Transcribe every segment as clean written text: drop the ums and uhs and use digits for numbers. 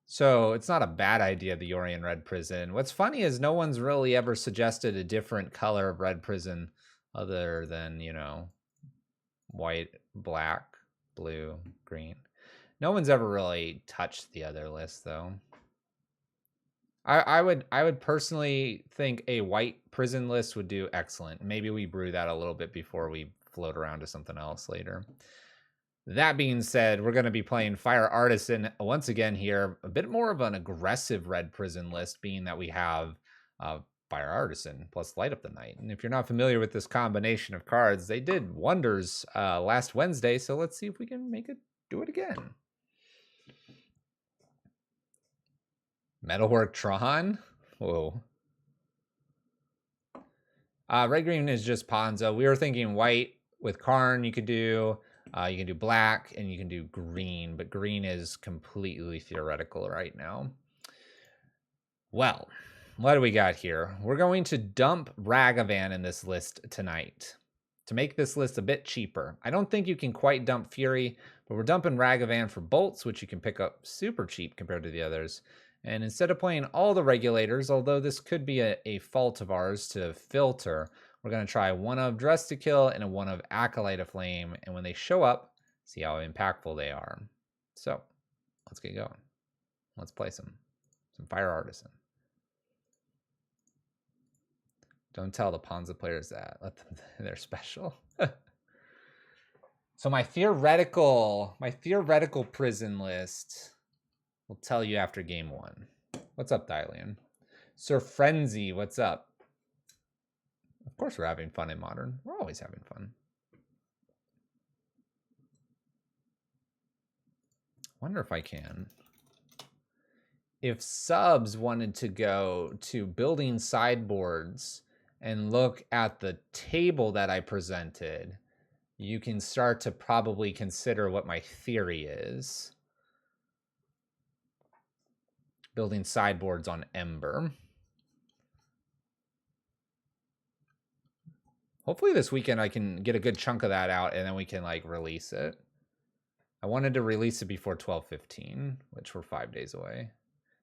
So it's not a bad idea, the Orion Red Prison. What's funny is no one's really ever suggested a different color of Red Prison other than, you know, white, black, blue, green. No one's ever really touched the other list though. I would personally think a white prison list would do excellent. Maybe we brew that a little bit before we float around to something else later. That being said, we're going to be playing Fire Artisan once again here. A bit more of an aggressive red prison list, being that we have Fire Artisan plus Light Up the Night. And if you're not familiar with this combination of cards, they did wonders last Wednesday. So let's see if we can do it again. Metalwork Tron. Whoa. Red green is just Ponzo. We were thinking white with Karn. You could do black and you can do green, but green is completely theoretical right now. Well, what do we got here? We're going to dump Ragavan in this list tonight to make this list a bit cheaper. I don't think you can quite dump Fury, but we're dumping Ragavan for bolts, which you can pick up super cheap compared to the others. And instead of playing all the regulators, although this could be a fault of ours to filter, we're going to try one of Dress to Kill and one of Acolyte of Flame. And when they show up, see how impactful they are. So let's get going. Let's play some Fire Artisan. Don't tell the Ponza players that. Let them, they're special. So my theoretical prison list will tell you after game one. What's up, Dylian? Sir Frenzy, what's up? Of course we're having fun in Modern. We're always having fun. Wonder if I can. If subs wanted to go to building sideboards and look at the table that I presented, you can start to probably consider what my theory is. Building sideboards on Ember. Hopefully this weekend I can get a good chunk of that out and then we can like release it. I wanted to release it before 12/15, which we're 5 days away.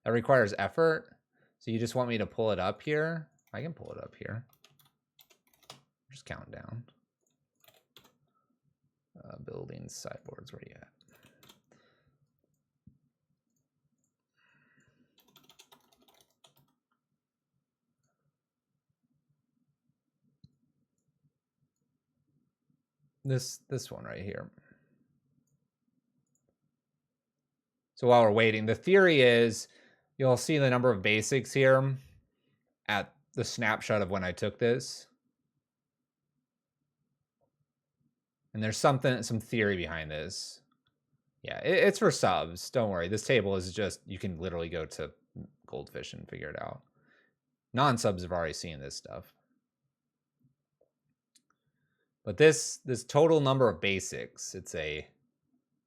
That requires effort. So you just want me to pull it up here? I can pull it up here. Just count down. Building sideboards, where are you at? This one right here. So while we're waiting, the theory is you'll see the number of basics here at the snapshot of when I took this. And there's some theory behind this. Yeah, it's for subs. Don't worry. This table is just, you can literally go to Goldfish and figure it out. Non-subs have already seen this stuff. But this total number of basics, it's a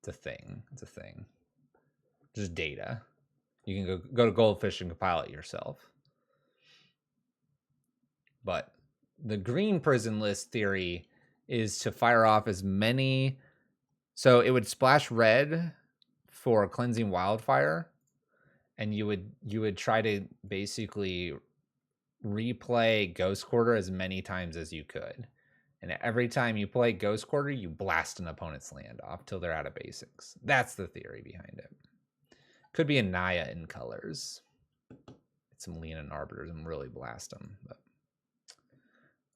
thing. It's a thing. Just data. You can go to Goldfish and compile it yourself. But the green prison list theory is to fire off as many. So it would splash red for Cleansing Wildfire, and you would try to basically replay Ghost Quarter as many times as you could. And every time you play Ghost Quarter, you blast an opponent's land off till they're out of basics. That's the theory behind it. Could be a Naya in colors. Get some Leonin Arbiters and really blast them. But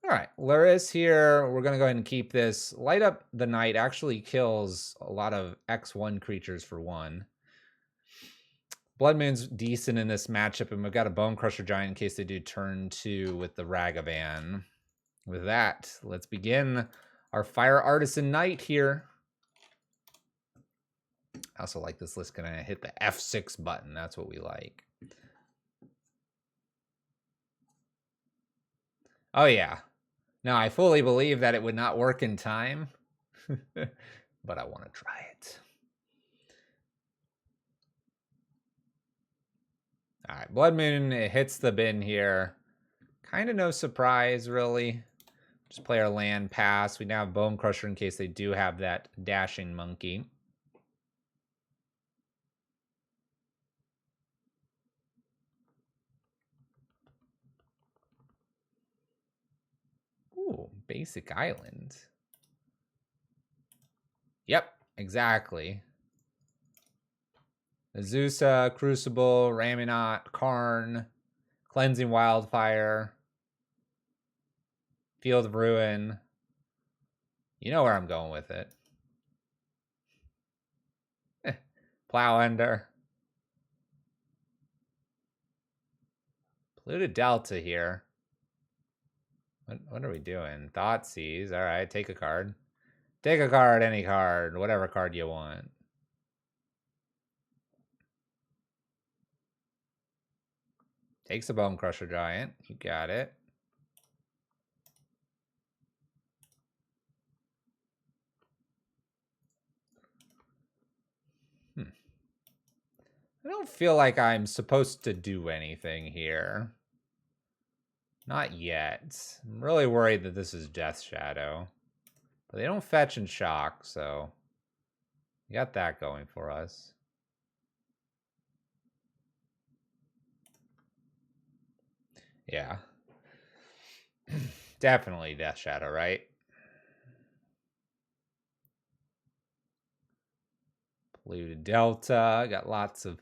all right, Luris here. We're going to go ahead and keep this. Light Up the Night actually kills a lot of X1 creatures for one. Blood Moon's decent in this matchup, and we've got a Bone Crusher Giant in case they do turn 2 with the Ragavan. With that, let's begin our Fire Artisan night here. I also like this list. Gonna hit the F6 button. That's what we like. Oh yeah. Now I fully believe that it would not work in time, but I want to try it. All right, Blood Moon, it hits the bin here. Kind of no surprise, really. Just play our land pass. We now have Bone Crusher in case they do have that Dashing Monkey. Basic island. Yep, exactly. Azusa, Crucible, Raminot, Karn, Cleansing Wildfire, Field of Ruin. You know where I'm going with it. Plow Ender. Polluted Delta here. What are we doing? Thoughtseize. All right, take a card. Take a card, any card, whatever card you want. Takes a Bone Crusher Giant. You got it. I don't feel like I'm supposed to do anything here. Not yet. I'm really worried that this is Death Shadow. But they don't fetch and shock, so we got that going for us. Yeah. Definitely Death Shadow, right? Polluted Delta. Got lots of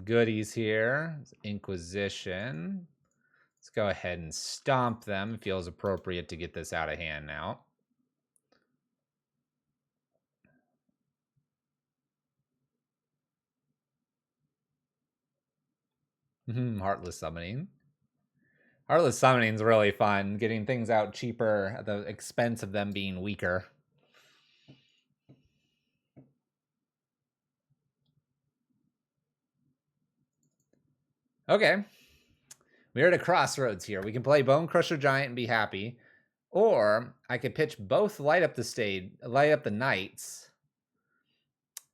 goodies here. Inquisition. Let's go ahead and stomp them. It feels appropriate to get this out of hand now. Heartless Summoning. Heartless Summoning is really fun. Getting things out cheaper at the expense of them being weaker. Okay. We're at a crossroads here. We can play Bone Crusher Giant and be happy. Or I could pitch both Light Up the Knights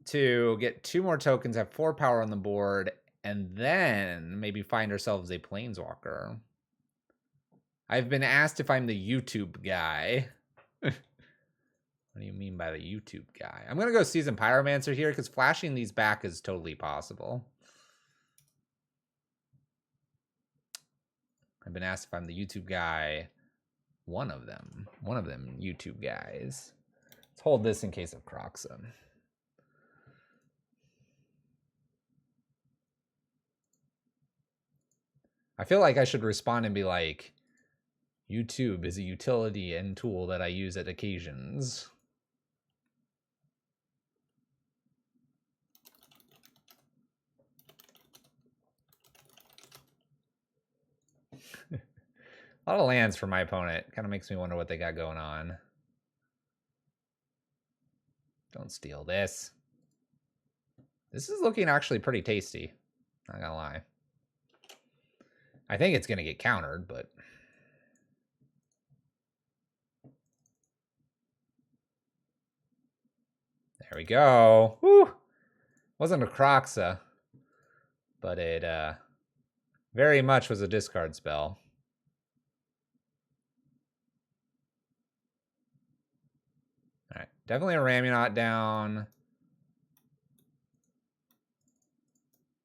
to get 2 more tokens, have 4 power on the board, and then maybe find ourselves a Planeswalker. I've been asked if I'm the YouTube guy. What do you mean by the YouTube guy? I'm going to go Seasoned Pyromancer here because flashing these back is totally possible. I've been asked if I'm the YouTube guy. One of them YouTube guys. Let's hold this in case of Croxa. I feel like I should respond and be like, YouTube is a utility and tool that I use at occasions. A lot of lands for my opponent. Kind of makes me wonder what they got going on. Don't steal this. This is looking actually pretty tasty. Not gonna lie. I think it's gonna get countered, but... There we go. Woo! Wasn't a Croxa, but it very much was a discard spell. All right, definitely a Ramunot down.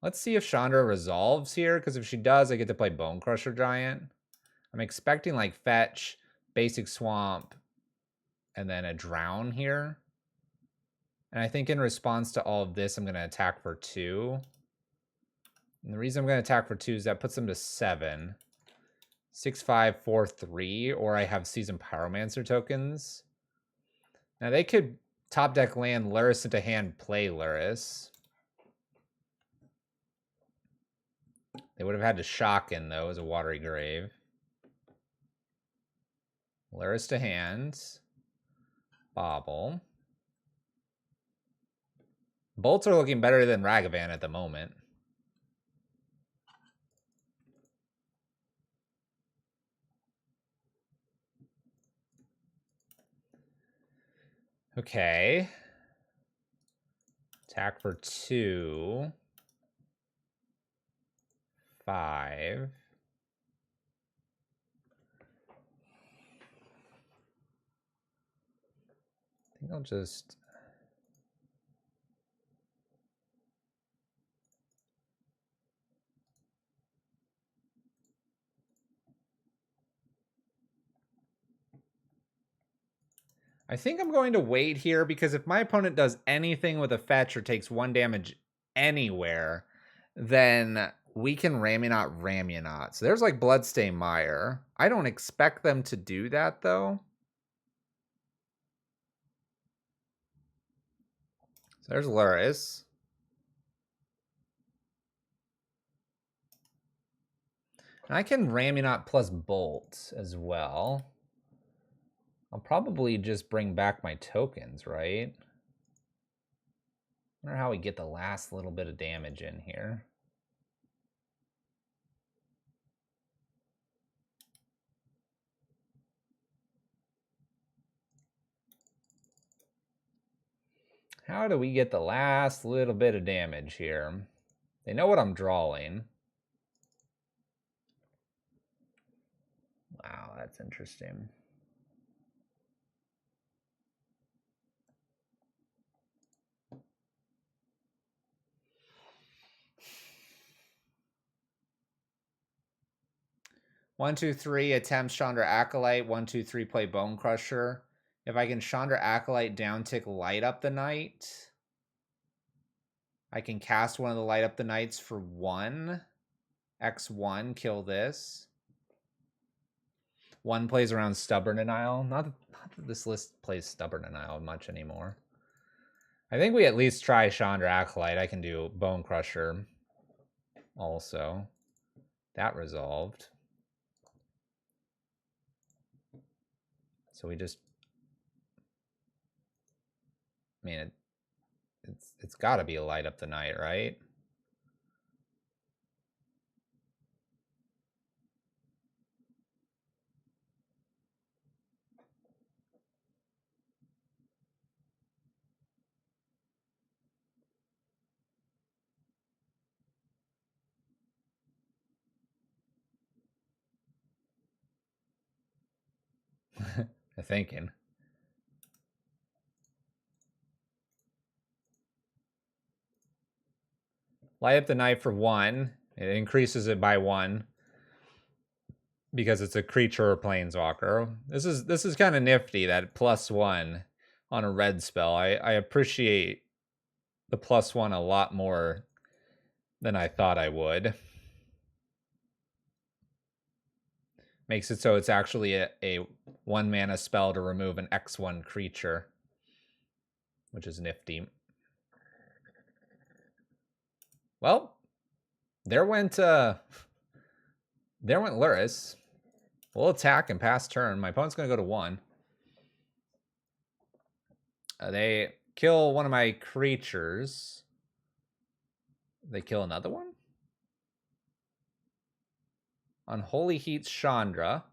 Let's see if Chandra resolves here, because if she does, I get to play Bone Crusher Giant. I'm expecting like fetch, basic swamp, and then a drown here. And I think in response to all of this, I'm going to attack for 2. And the reason I'm going to attack for 2 is that puts them to 7. 6, 5, 4, 3, or I have Seasoned Pyromancer tokens. Now they could top deck land Luris into hand, play Luris. They would have had to shock in, though, as a Watery Grave. Luris to hand. Bobble. Bolts are looking better than Ragavan at the moment. Okay. Attack for 2. 5. I think I'll just... I think I'm going to wait here because if my opponent does anything with a fetch or takes 1 damage anywhere, then we can Ramionot. So there's like Bloodstain Mire. I don't expect them to do that though. So there's Luris. And I can Ramionot plus Bolt as well. I'll probably just bring back my tokens, right? I wonder how we get the last little bit of damage in here. How do we get the last little bit of damage here? They know what I'm drawing. Wow, that's interesting. One, two, three attempts Chandra Acolyte. 1, 2, 3 play Bone Crusher. If I can Chandra Acolyte down tick Light Up the Night, I can cast one of the Light Up the Nights for 1. X1, kill this. 1 plays around Stubborn Denial. Not that this list plays Stubborn Denial much anymore. I think we at least try Chandra Acolyte. I can do Bone Crusher also. That resolved. So we just, I mean, it's got to be a Light Up the Night, right? I'm thinking. Light Up the Night for 1. It increases it by 1 because it's a creature or planeswalker. This is kind of nifty, that +1 on a red spell. I appreciate the +1 a lot more than I thought I would. Makes it so it's actually a 1 mana spell to remove an X1 creature, which is nifty. Well, there went Luris. We'll attack and pass turn. My opponent's going to go to 1. They kill one of my creatures. They kill another one? Unholy Heat's Chandra.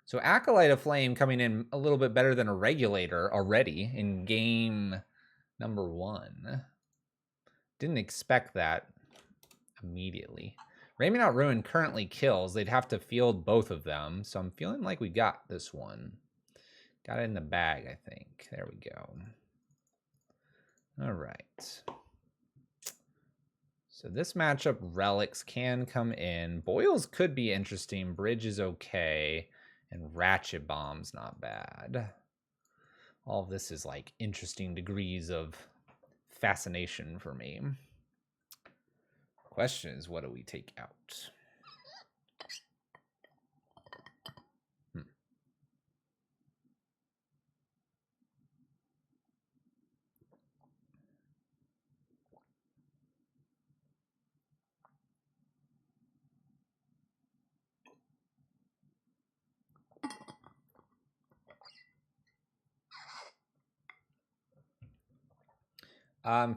So Acolyte of Flame coming in a little bit better than a Regulator already in game number 1. Didn't expect that immediately. Ramionot Ruin currently kills. They'd have to field both of them. So I'm feeling like we got this one. Got it in the bag, I think. There we go. All right. So this matchup, Relics can come in. Boils could be interesting. Bridge is okay. And Ratchet Bomb's not bad. All of this is like interesting degrees of fascination for me. Question is, what do we take out?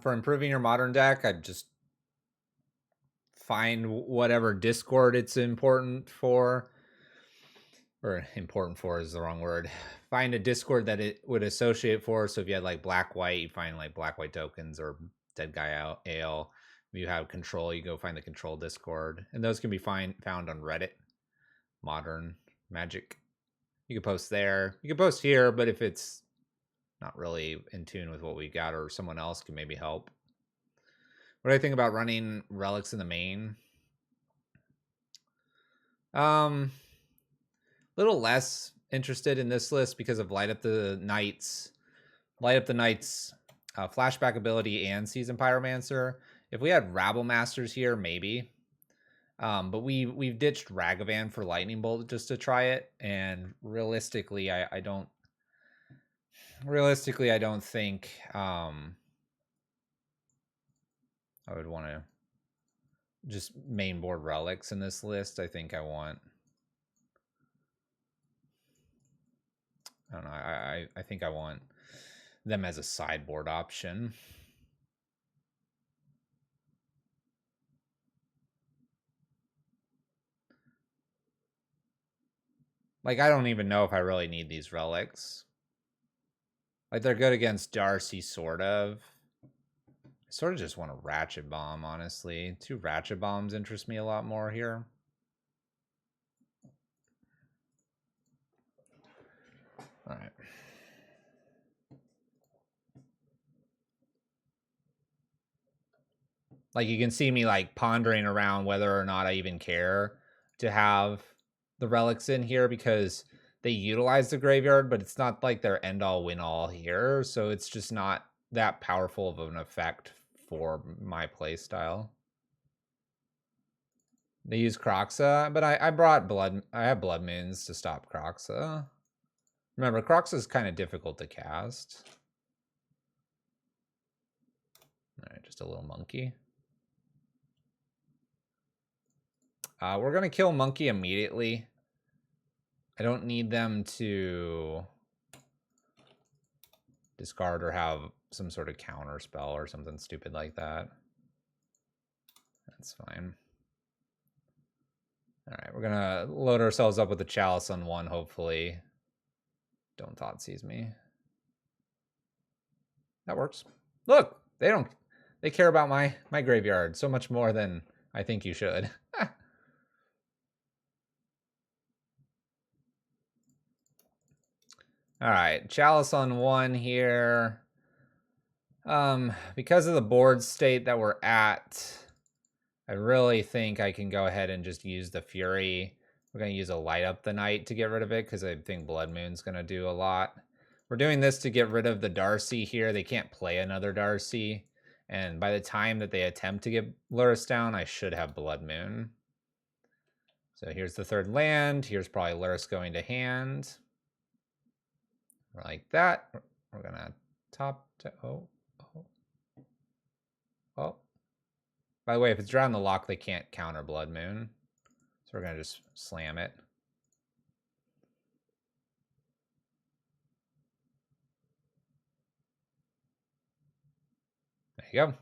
For improving your Modern deck, I'd just find whatever Discord it's important for. Or important for is the wrong word. Find a Discord that it would associate for. So if you had like black-white, you find like black-white tokens or Dead Guy Ale. If you have control, you go find the control Discord. And those can be found on Reddit. Modern Magic. You can post there. You can post here, but if it's not really in tune with what we got, or someone else can maybe help. What do I think about running Relics in the main? Little less interested in this list because of Light Up the Nights, flashback ability and Seasoned Pyromancer. If we had Rabble Masters here, maybe. But we've ditched Ragavan for Lightning Bolt just to try it, and realistically, I don't think I would want to just main board relics in this list. I think I want, I don't know, I think I want them as a sideboard option. Like, I don't even know if I really need these relics. Like, they're good against Darcy, sort of. I sort of just want a Ratchet Bomb, honestly. 2 Ratchet Bombs interest me a lot more here. All right. Like, you can see me, like, pondering around whether or not I even care to have the relics in here, because they utilize the graveyard, but it's not like their end-all, win-all here, so it's just not that powerful of an effect for my play style. They use Croxa, but I have Blood Moons to stop Croxa. Remember, Croxa is kind of difficult to cast. All right, just a little monkey. We're going to kill monkey immediately. I don't need them to discard or have some sort of counter spell or something stupid like that. That's fine. All right, we're going to load ourselves up with the Chalice on 1, hopefully. Don't Thoughtseize me. That works. Look, they care about my graveyard so much more than I think you should. All right, Chalice on 1 here. Because of the board state that we're at, I really think I can go ahead and just use the Fury. We're going to use a Light Up the Night to get rid of it, because I think Blood Moon's going to do a lot. We're doing this to get rid of the Darcy here. They can't play another Darcy. And by the time that they attempt to get Lurrus down, I should have Blood Moon. So here's the 3rd land. Here's probably Lurrus going to hand. Like that. We're going to top to... Oh. By the way, if it's Drown the Lock, they can't counter Blood Moon. So we're going to just slam it. There you go.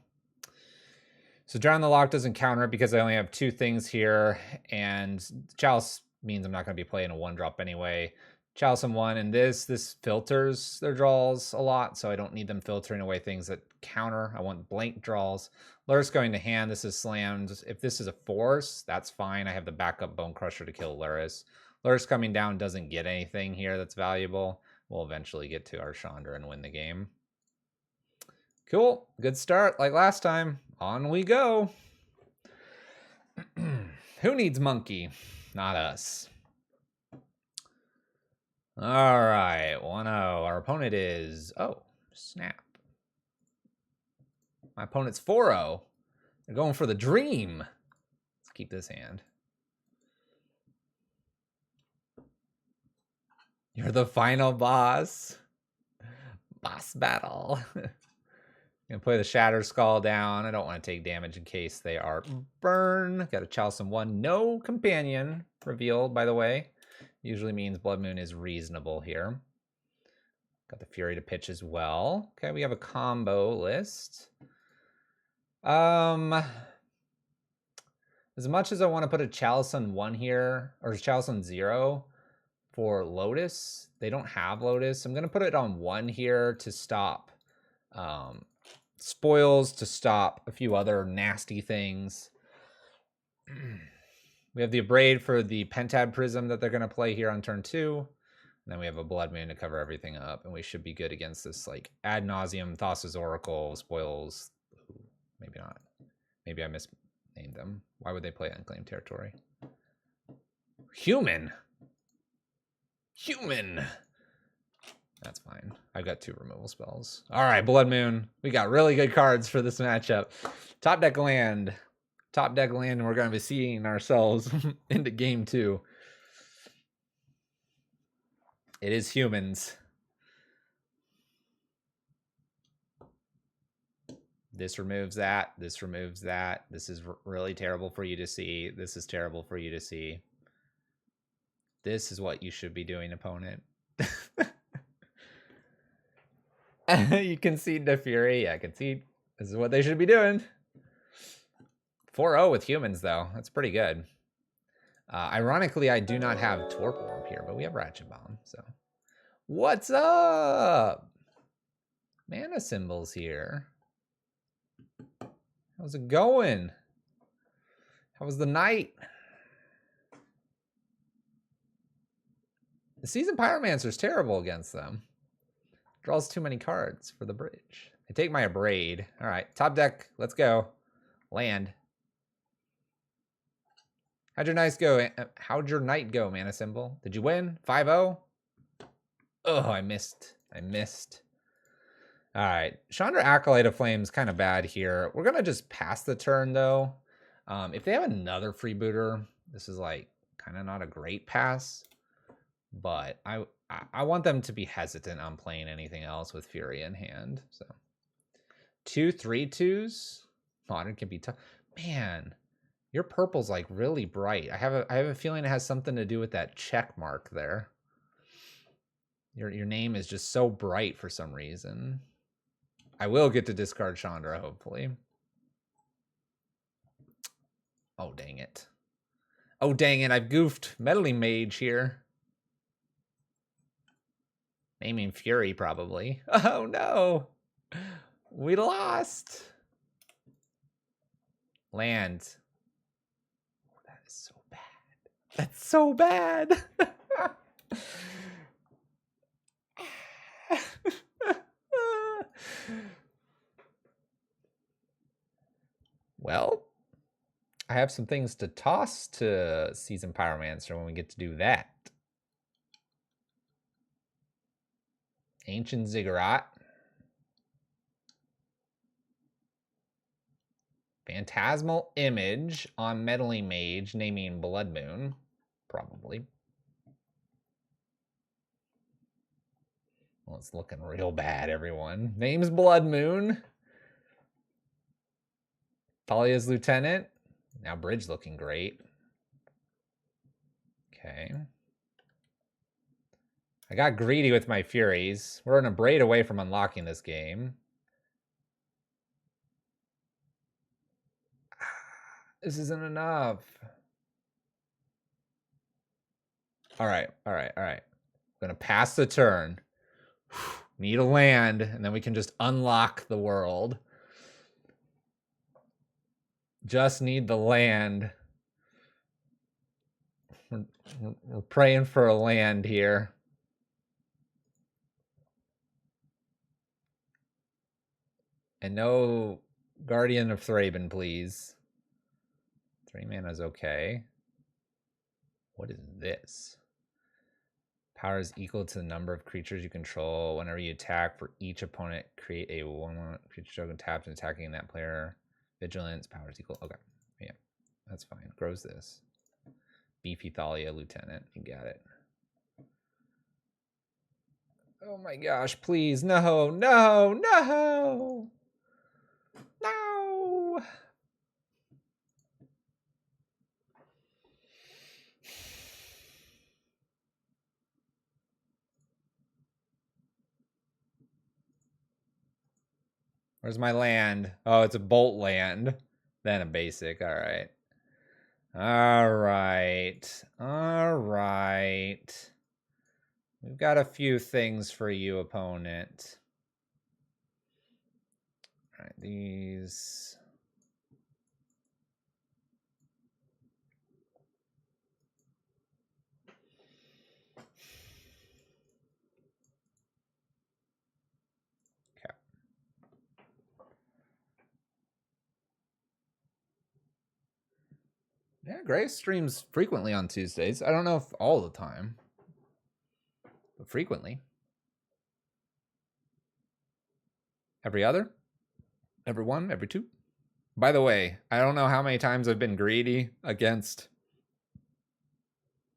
So Drown the Lock doesn't counter it because I only have 2 things here, and Chalice means I'm not going to be playing a 1-drop anyway. Chalice on 1, and this filters their draws a lot, so I don't need them filtering away things that counter. I want blank draws. Lurrus going to hand. This is slammed. If this is a force, that's fine. I have the backup Bone Crusher to kill Lurrus. Lurrus coming down doesn't get anything here that's valuable. We'll eventually get to our Chandra and win the game. Cool. Good start like last time. On we go. Who needs monkey? Not us. All right, 1-0. Our opponent is... Oh, snap. My opponent's 4-0. They're going for the dream. Let's keep this hand. You're the final boss. Boss battle. Gonna play the Shatter Skull down. I don't want to take damage in case they are burn. Got a Chalice on 1. No companion revealed, by the way. Usually means Blood Moon is reasonable here. Got the Fury to pitch as well. Okay, we have a combo list. As much as I want to put a Chalice on 1 here, or Chalice on 0 for Lotus, they don't have Lotus. I'm going to put it on 1 here to stop spoils, to stop a few other nasty things. We have the Abrade for the Pentad Prism that they're going to play here on turn 2. And then we have a Blood Moon to cover everything up. And we should be good against this, like, Ad Nauseam, Thassa's Oracle, Spoils. Ooh, maybe not. Maybe I misnamed them. Why would they play Unclaimed Territory? Human! Human. That's fine. I've got 2 removal spells. All right, Blood Moon. We got really good cards for this matchup. Top deck land. Top deck land, and we're going to be seeing ourselves into game 2. It is humans. This removes that. This removes that. This is really terrible for you to see. This is terrible for you to see. This is what you should be doing, opponent. You concede to Fury. Yeah, concede. This is what they should be doing. 4-0 with humans, though. That's pretty good. Ironically, I do not have Torp Orb here, but we have Ratchet Bomb. So, what's up? Mana Symbols here. How's it going? How was the night? The Seasoned Pyromancer is terrible against them. Draws too many cards for the bridge. I take my Abrade. All right, top deck. Let's go. Land. How'd your night go? How'd your night go, Mana Symbol? Did you win? 5-0? Oh, I missed. I missed. All right. Chandra Acolyte of Flame's kind of bad here. We're going to just pass the turn, though. If they have another freebooter, this is like kind of not a great pass. But I want them to be hesitant on playing anything else with Fury in hand. So 2 3/2s. Modern can be tough. Man, your purple's like really bright. I have a feeling it has something to do with that check mark there. Your name is just so bright for some reason. I will get to discard Chandra, hopefully. Oh, dang it. Oh, dang it. I've goofed. Meddling Mage here. Naming Fury, probably. Oh, no. We lost. Land. Oh, that is so bad. That's so bad. Well, I have some things to toss to Seasoned Pyromancer when we get to do that. Ancient Ziggurat. Phantasmal Image on Meddling Mage, naming Blood Moon. Probably. Well, it's looking real bad, everyone. Name's Blood Moon. Thalia's Lieutenant. Now Bridge looking great. Okay. I got greedy with my Furies. We're an Abrade away from unlocking this game. This isn't enough. All right. I'm going to pass the turn. Need a land, and then we can just unlock the world. Just need the land. We're praying for a land here. And no Guardian of Thraben, please. 3 mana is okay. What is this? Power is equal to the number of creatures you control. Whenever you attack, for each opponent, create a 1/1 creature token tapped and attacking that player. Vigilance, power is equal. Okay. Yeah, that's fine. Grows this. Beefy Thalia Lieutenant. You got it. Oh my gosh, please. No. No. Where's my land? Oh, it's a bolt land. Then a basic. All right. All right. We've got a few things for you, opponent. All right, these. Okay. Yeah, Grace streams frequently on Tuesdays. I don't know if all the time. but frequently. Every other? Every one? Every two? By the way, I don't know how many times I've been greedy against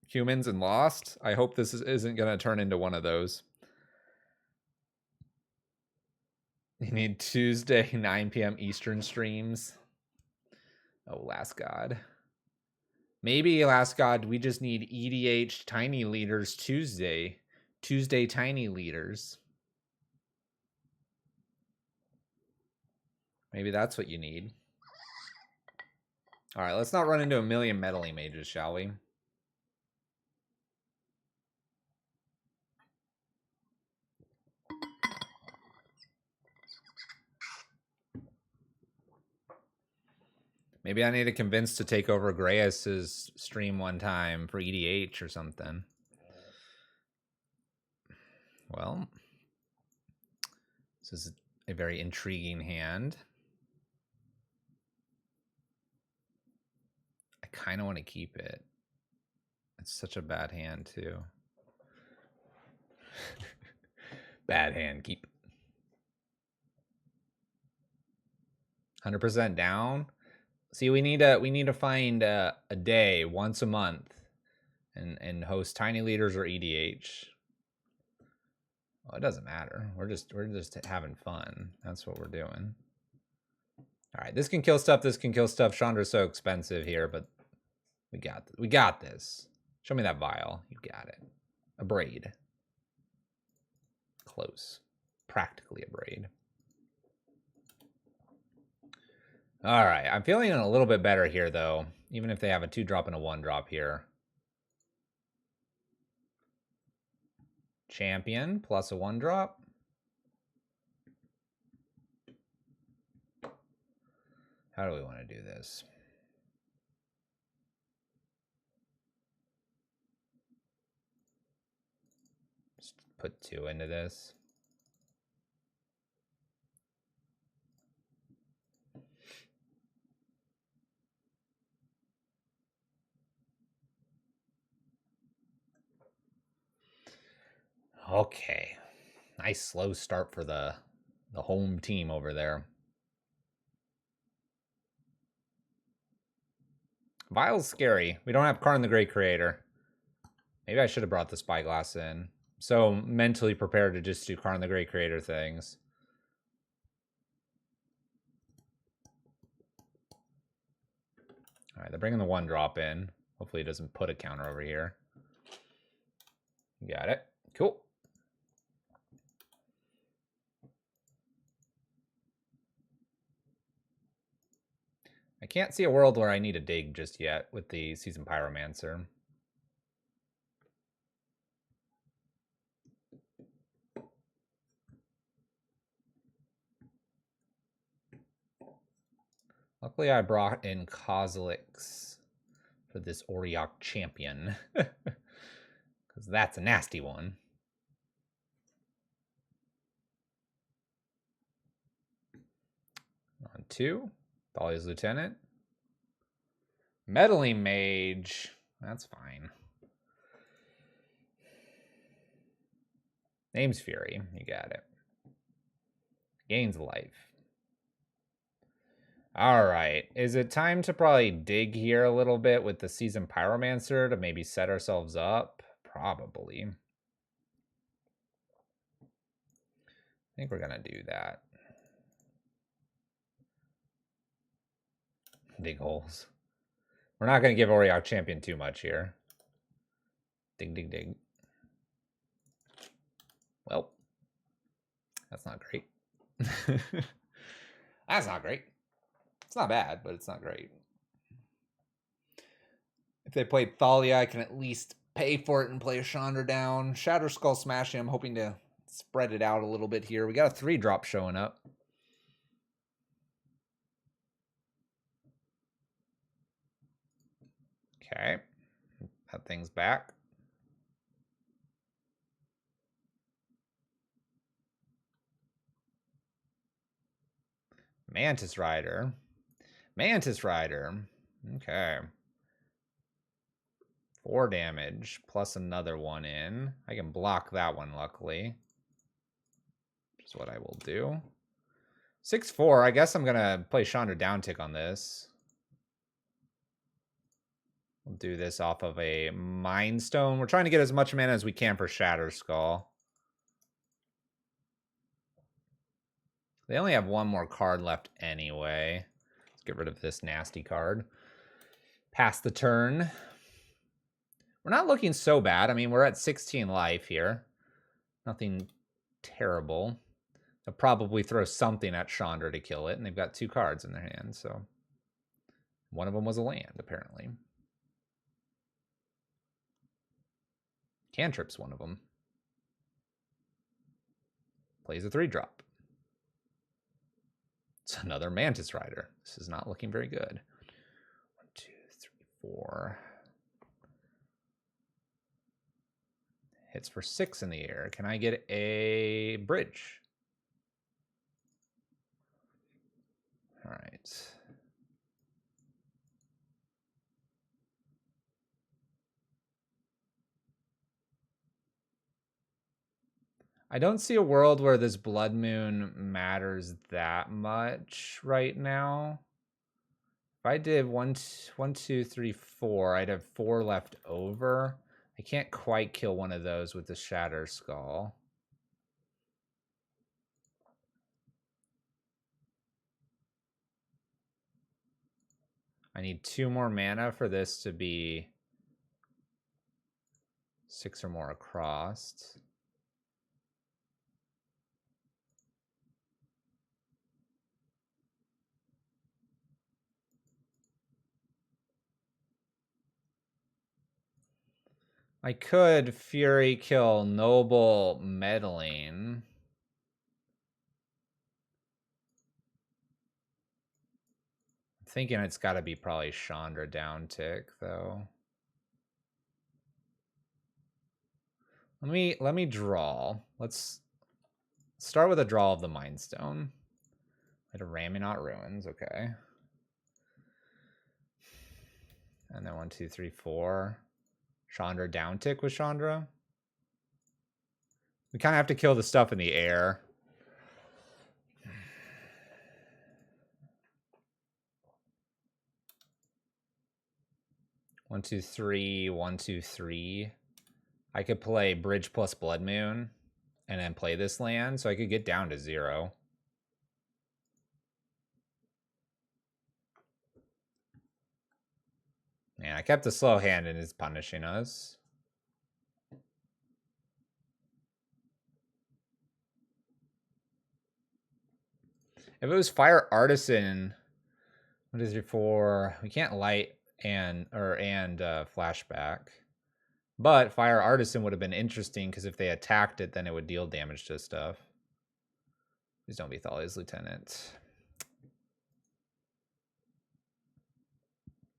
humans and lost. I hope this isn't going to turn into one of those. You need Tuesday, 9 p.m. Eastern streams. Oh, Last God. Maybe, Last God, we just need EDH Tiny Leaders Tuesday. Tuesday Tiny Leaders. Maybe that's what you need. All right, let's not run into a million meddling mages, shall we? Maybe I need to convince to take over Grayus's stream one time for EDH or something. Well, this is a very intriguing hand. I kind of want to keep it. It's such a bad hand, too. Bad hand, keep. 100% down. See, we need to find a day once a month and host Tiny Leaders or EDH. Well, it doesn't matter. We're just having fun. That's what we're doing. All right, this can kill stuff. This can kill stuff. Chandra's so expensive here, but we got this. Show me that vial. You got it. A braid. Close. Practically a braid. All right, I'm feeling a little bit better here, though, even if they have a 2-drop and a 1-drop here. Champion plus a 1-drop. How do we want to do this? Just put 2 into this. Okay. Nice slow start for the home team over there. Vial's scary. We don't have Karn the Great Creator. Maybe I should have brought the Spyglass in. So mentally prepared to just do Karn the Great Creator things. All right, they're bringing the 1-drop in. Hopefully it doesn't put a counter over here. Got it. Cool. I can't see a world where I need a dig just yet with the Seasoned Pyromancer. Luckily, I brought in Kozilek's for this Auriok champion. Because that's a nasty one. On 2. Thalia's Lieutenant. Meddling Mage. That's fine. Name's Fury. You got it. Gains life. All right. Is it time to probably dig here a little bit with the Seasoned Pyromancer to maybe set ourselves up? Probably. I think we're going to do that. Dig holes. We're not going to give Auriok Champion too much here. Dig, dig, dig. Well, that's not great. That's not great. It's not bad, but it's not great. If they played Thalia, I can at least pay for it and play a Chandra down. Shatter Skull Smashing, I'm hoping to spread it out a little bit here. We got a 3-drop showing up. Okay. That thing's back. Mantis Rider. Mantis Rider. Okay. 4 damage plus another one in. I can block that one, luckily. Which is what I will do. 6-4. I guess I'm going to play Chandra down tick on this. We'll do this off of a Mind Stone. We're trying to get as much mana as we can for Shatter Skull. They only have one more card left anyway. Let's get rid of this nasty card. Pass the turn. We're not looking so bad. I mean, we're at 16 life here. Nothing terrible. They'll probably throw something at Chandra to kill it, and they've got 2 cards in their hand, so... One of them was a land, apparently. Cantrip's one of them. Plays a 3-drop. It's another Mantis Rider. This is not looking very good. 1, 2, 3, 4. Hits for 6 in the air. Can I get a bridge? All right. I don't see a world where this Blood Moon matters that much right now. If I did 1, 2, 3, 4, I'd have 4 left over. I can't quite kill one of those with the Shatter Skull. I need 2 more mana for this to be 6 or more across. I could Fury kill Noble Meddling. I'm thinking it's got to be probably Chandra down tick, though. Let me draw. Let's start with a draw of the Mind Stone. Like a Raminot Ruins, okay. And then 1, 2, 3, 4. Chandra down tick with Chandra. We kind of have to kill the stuff in the air. One, two, three, 1, 2, 3. I could play Bridge plus Blood Moon and then play this land, so I could get down to 0. Man, I kept a slow hand and it's punishing us. If it was Fire Artisan, 1, 2, 3, 4, we can't light and flashback. But Fire Artisan would have been interesting because if they attacked it, then it would deal damage to stuff. Please don't be Thalia's Lieutenant.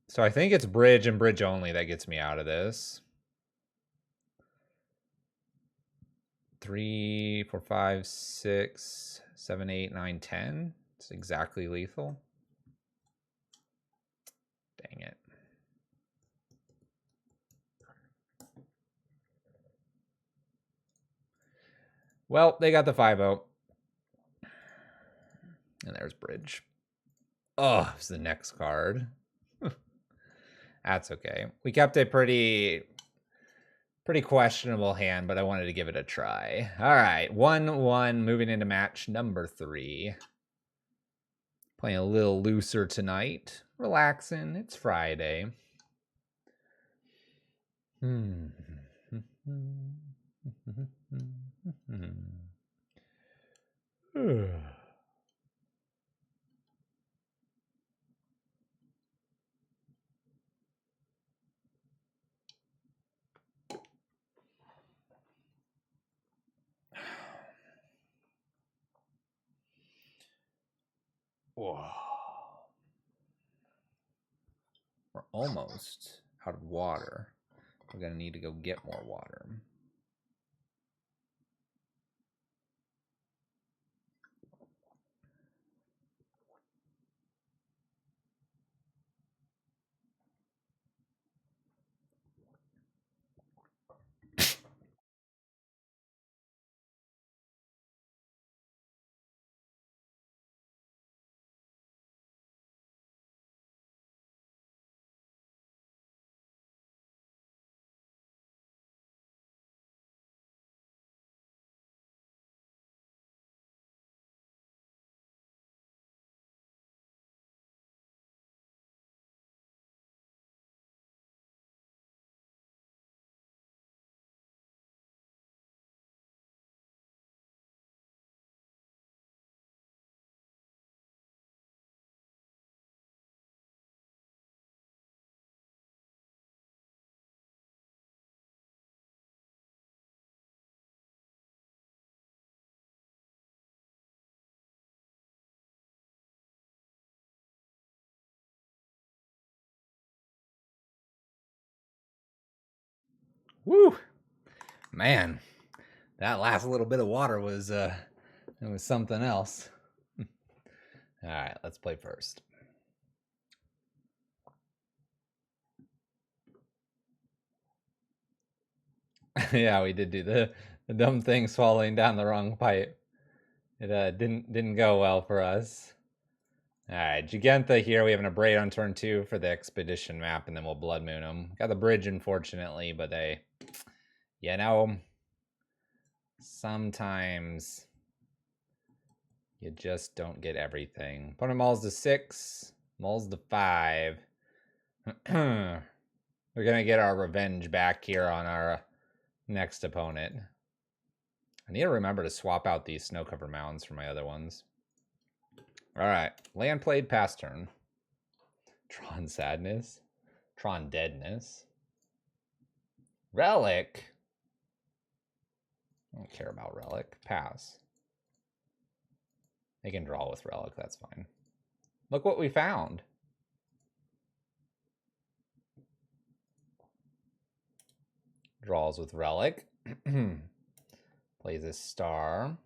So I think it's Bridge and Bridge only that gets me out of this. 3, 4, 5, 6, 7, 8, 9, 10. It's exactly lethal. Dang it. Well, they got the 5-0. And there's Bridge. Oh, it's the next card. That's okay. We kept a pretty questionable hand, but I wanted to give it a try. All right, 1-1, moving into match number 3. Playing a little looser tonight. Relaxing. It's Friday. Whoa. We're almost out of water. We're going to need to go get more water. Woo! Man, that last little bit of water was it was something else. All right, let's play first. Yeah, we did do the dumb thing, swallowing down the wrong pipe. It didn't go well for us. All right, Gigantha here. We have an Abrade on turn 2 for the Expedition map, and then we'll Blood Moon them. Got the bridge, unfortunately, but they, you know, sometimes you just don't get everything. Opponent mauls to 6, mauls to 5. We're gonna get our revenge back here on our next opponent. I need to remember to swap out these snow cover mounds for my other ones. All right, land played, pass turn. Tron Sadness, Tron Deadness, Relic. I don't care about Relic. Pass. They can draw with Relic, that's fine. Look what we found. Draws with Relic. Plays a star.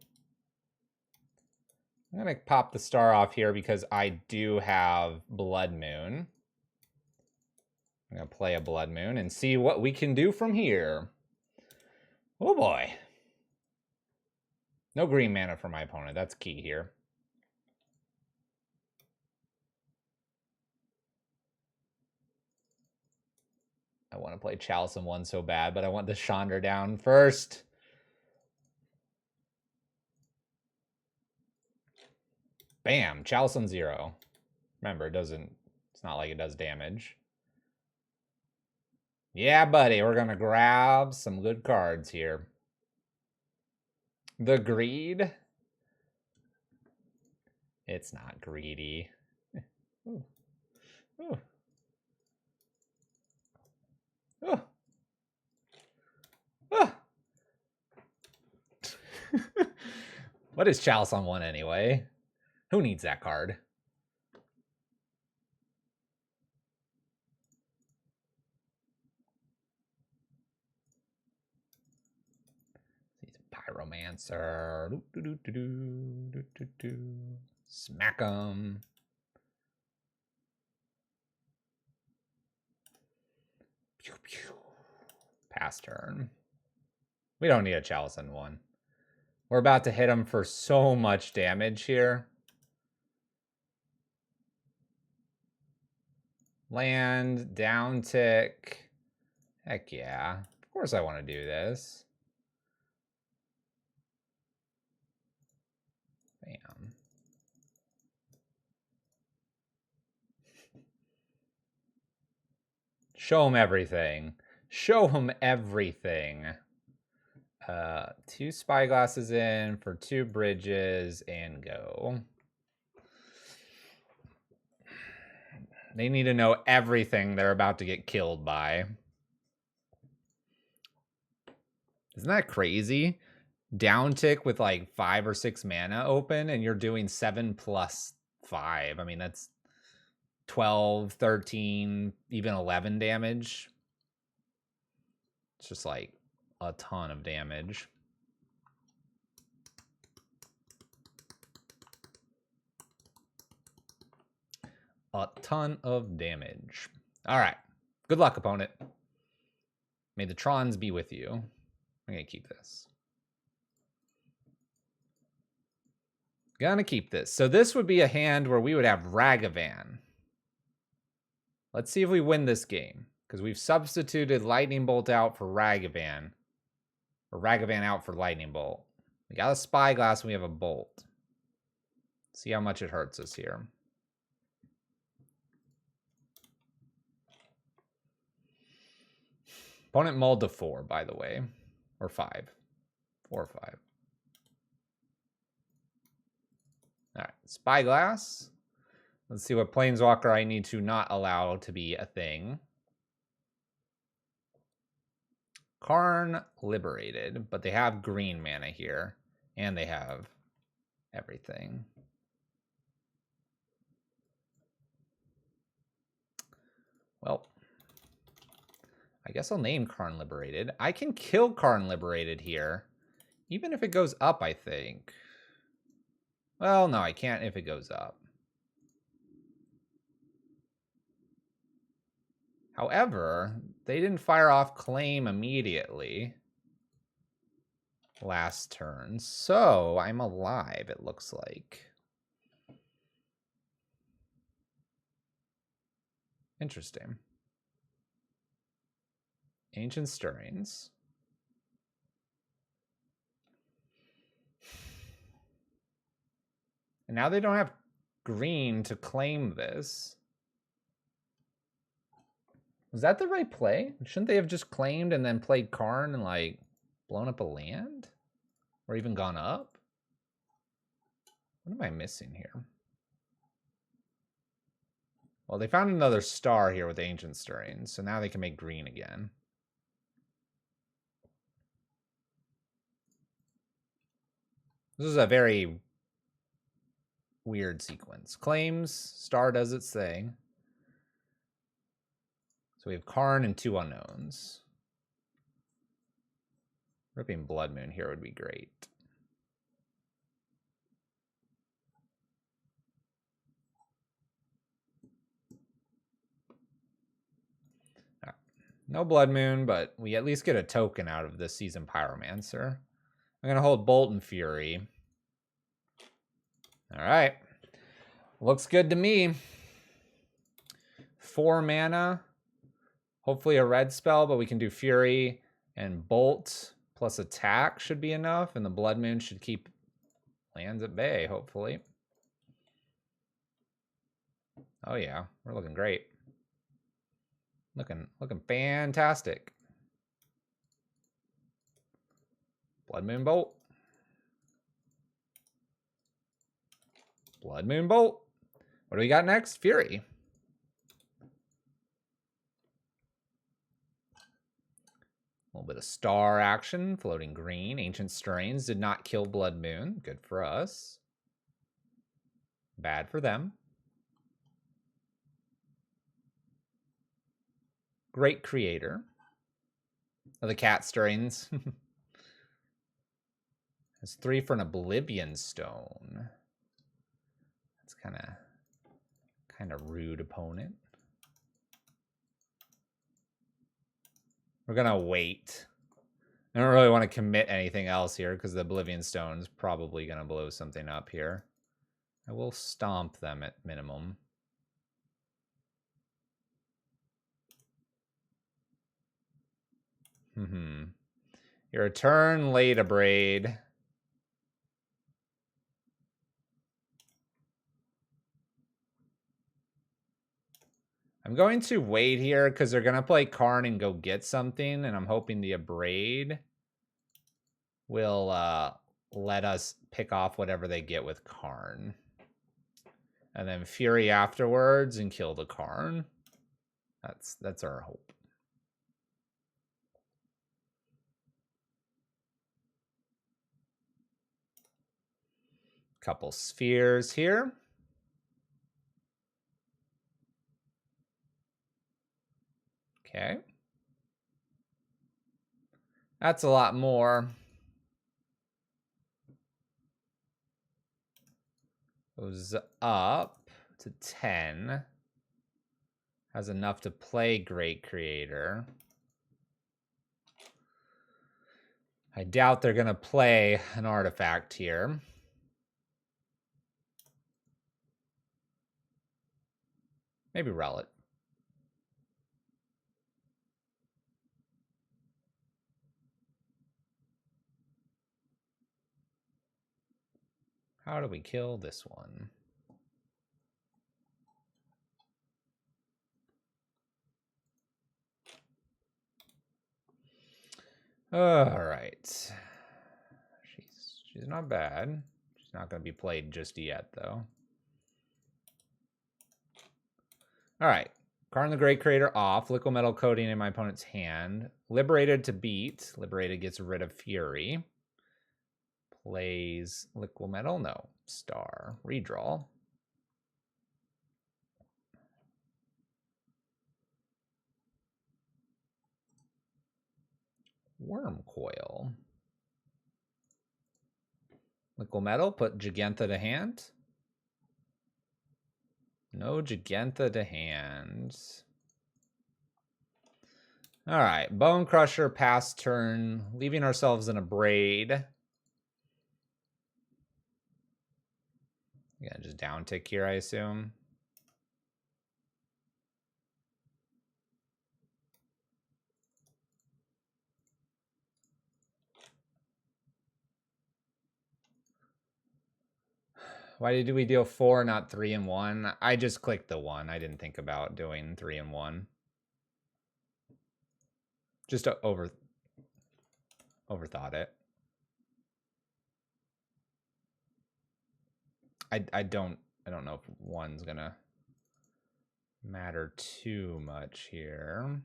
I'm going to pop the star off here because I do have Blood Moon. I'm going to play a Blood Moon and see what we can do from here. Oh boy. No green mana for my opponent. That's key here. I want to play Chalice in 1 so bad, but I want the Chandra down first. Bam, Chalice on 0. Remember, it's not like it does damage. Yeah, buddy, we're going to grab some good cards here. The Greed. It's not greedy. Ooh. Ooh. Ooh. Ooh. What is Chalice on 1 anyway? Who needs that card? Pyromancer. Smack 'em. Pew, pew. Pass turn. We don't need a Chalice on 1. We're about to hit him for so much damage here. Land, down tick. Heck yeah. Of course I want to do this. Bam. Show him everything. Show him everything. 2 spyglasses in for 2 bridges and go. They need to know everything they're about to get killed by. Isn't that crazy? Down tick with like 5 or 6 mana open and you're doing 7 plus 5. I mean, that's 12, 13, even 11 damage. It's just like a ton of damage. A ton of damage. All right. Good luck, opponent. May the Trons be with you. I'm going to keep this. Gonna keep this. So this would be a hand where we would have Ragavan. Let's see if we win this game. Because we've substituted Lightning Bolt out for Ragavan. Or Ragavan out for Lightning Bolt. We got a Spyglass and we have a Bolt. See how much it hurts us here. Opponent mulled to 4, by the way. Or 5. 4 or 5. Alright, Spyglass. Let's see what Planeswalker I need to not allow to be a thing. Karn Liberated, but they have green mana here. And they have everything. Well, I guess I'll name Karn Liberated. I can kill Karn Liberated here. Even if it goes up, I think. Well, no, I can't if it goes up. However, they didn't fire off Claim immediately last turn, so I'm alive, it looks like. Interesting. Ancient Stirrings. And now they don't have green to claim this. Was that the right play? Shouldn't they have just claimed and then played Karn and, like, blown up a land? Or even gone up? What am I missing here? Well, they found another star here with Ancient Stirrings, so now they can make green again. This is a very weird sequence. Claims, star does its thing. So we have Karn and 2 unknowns. Ripping Blood Moon here would be great. No Blood Moon, but we at least get a token out of this Seasoned Pyromancer. I'm going to hold Bolt and Fury. All right. Looks good to me. 4 mana. Hopefully a red spell, but we can do Fury and Bolt plus attack should be enough, and the Blood Moon should keep lands at bay, hopefully. Oh yeah, we're looking great. Looking fantastic. Blood Moon Bolt. Blood Moon Bolt. What do we got next? Fury. A little bit of star action, floating green. Ancient Stirrings did not kill Blood Moon. Good for us. Bad for them. Great Creator. Oh, the Cat Stirrings. It's 3 for an Oblivion Stone. That's kind of rude opponent. We're gonna wait. I don't really want to commit anything else here because the Oblivion Stone's probably gonna blow something up here. I will stomp them at minimum. Your return late a braid. I'm going to wait here because they're going to play Karn and go get something, and I'm hoping the Abrade will let us pick off whatever they get with Karn. And then Fury afterwards and kill the Karn. That's our hope. Couple spheres here. Okay. That's a lot more. Goes up to 10. Has enough to play Great Creator. I doubt they're going to play an artifact here. Maybe Relic. How do we kill this one? All right. She's not bad. She's not going to be played just yet, though. All right. Karn the Great Creator off. Liquid Metal Coating in my opponent's hand. Liberated to beat. Liberated gets rid of Fury. Plays Liquid Metal. No. Star. Redraw. Worm Coil. Liquid Metal, put Gigantha to hand. No Gigantha to hand. All right, Bone Crusher, pass turn, leaving ourselves in a braid. Yeah, just down tick here, I assume. Why did we deal 4, not 3 and 1? I just clicked the 1. I didn't think about doing 3 and 1. Just overthought it. I don't know if 1's gonna matter too much here.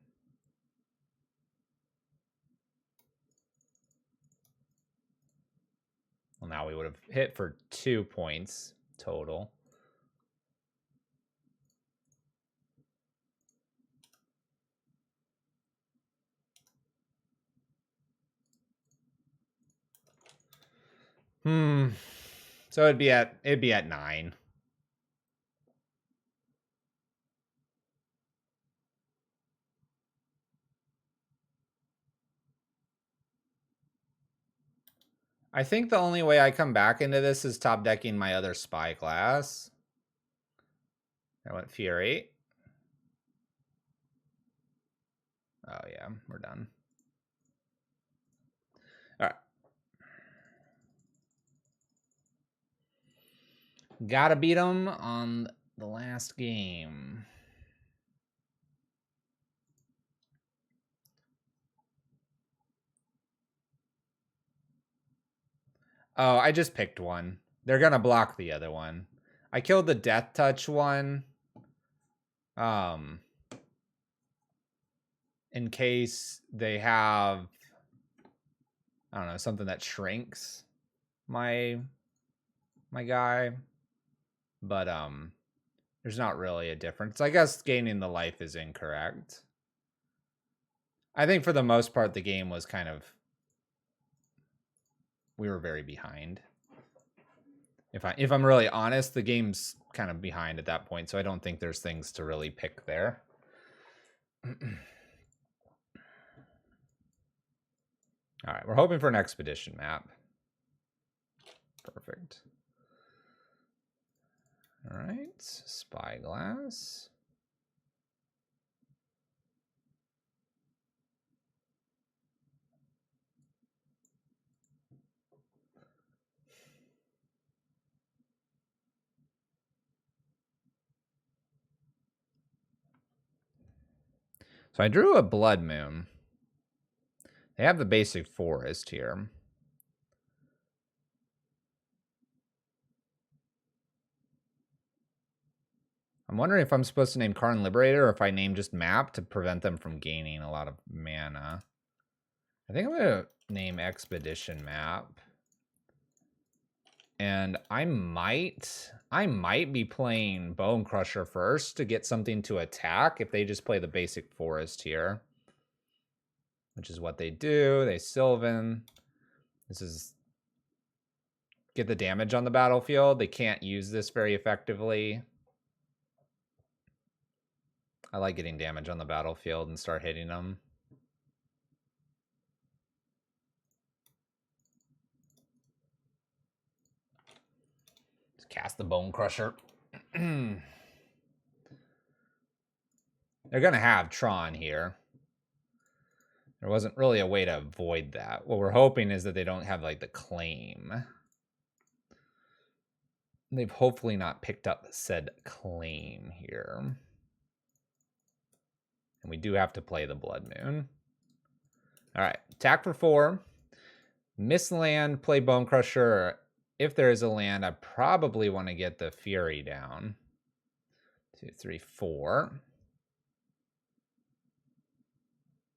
Well, now we would have hit for 2 points total. So it'd be at 9. I think the only way I come back into this is top decking my other Spyglass. I went Fury. Oh yeah, we're done. All right. Gotta beat them on the last game. Oh, I just picked one. They're gonna block the other one. I killed the Death Touch one. In case they have, I don't know, something that shrinks my guy. But there's not really a difference. I guess gaining the life is incorrect. I think for the most part the game was kind of, we were very behind. If I'm really honest, the game's kind of behind at that point, so I don't think there's things to really pick there. All right, we're hoping for an expedition map. Perfect. All right, Spyglass. So I drew a Blood Moon. They have the basic forest here. I'm wondering if I'm supposed to name Karn Liberator or if I name just Map to prevent them from gaining a lot of mana. I think I'm going to name Expedition Map. And I might be playing Bone Crusher first to get something to attack if they just play the basic forest here. Which is what they do. They Sylvan. This is get the damage on the battlefield. They can't use this very effectively. I like getting damage on the battlefield and start hitting them. Just cast the Bone Crusher. They're going to have Tron here. There wasn't really a way to avoid that. What we're hoping is that they don't have like the claim. They've hopefully not picked up said claim here. And we do have to play the Blood Moon. All right, attack for 4. Miss land, play Bone Crusher. If there is a land, I probably want to get the Fury down. 2, 3, 4.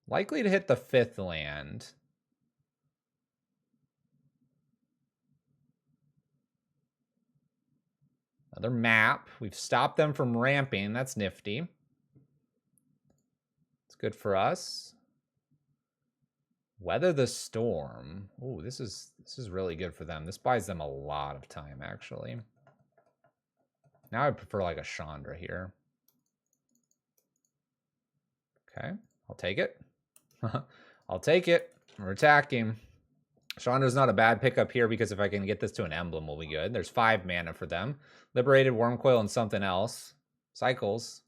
Likely to hit the 5th land. Another map. We've stopped them from ramping. That's nifty. It's good for us. Weather the storm. Ooh, this is really good for them. This buys them a lot of time, actually. Now I prefer like a Chandra here. Okay, I'll take it. I'll take it. We're attacking. Chandra's not a bad pickup here because if I can get this to an emblem, we'll be good. There's 5 mana for them. Liberated, Wormcoil, and something else. Cycles.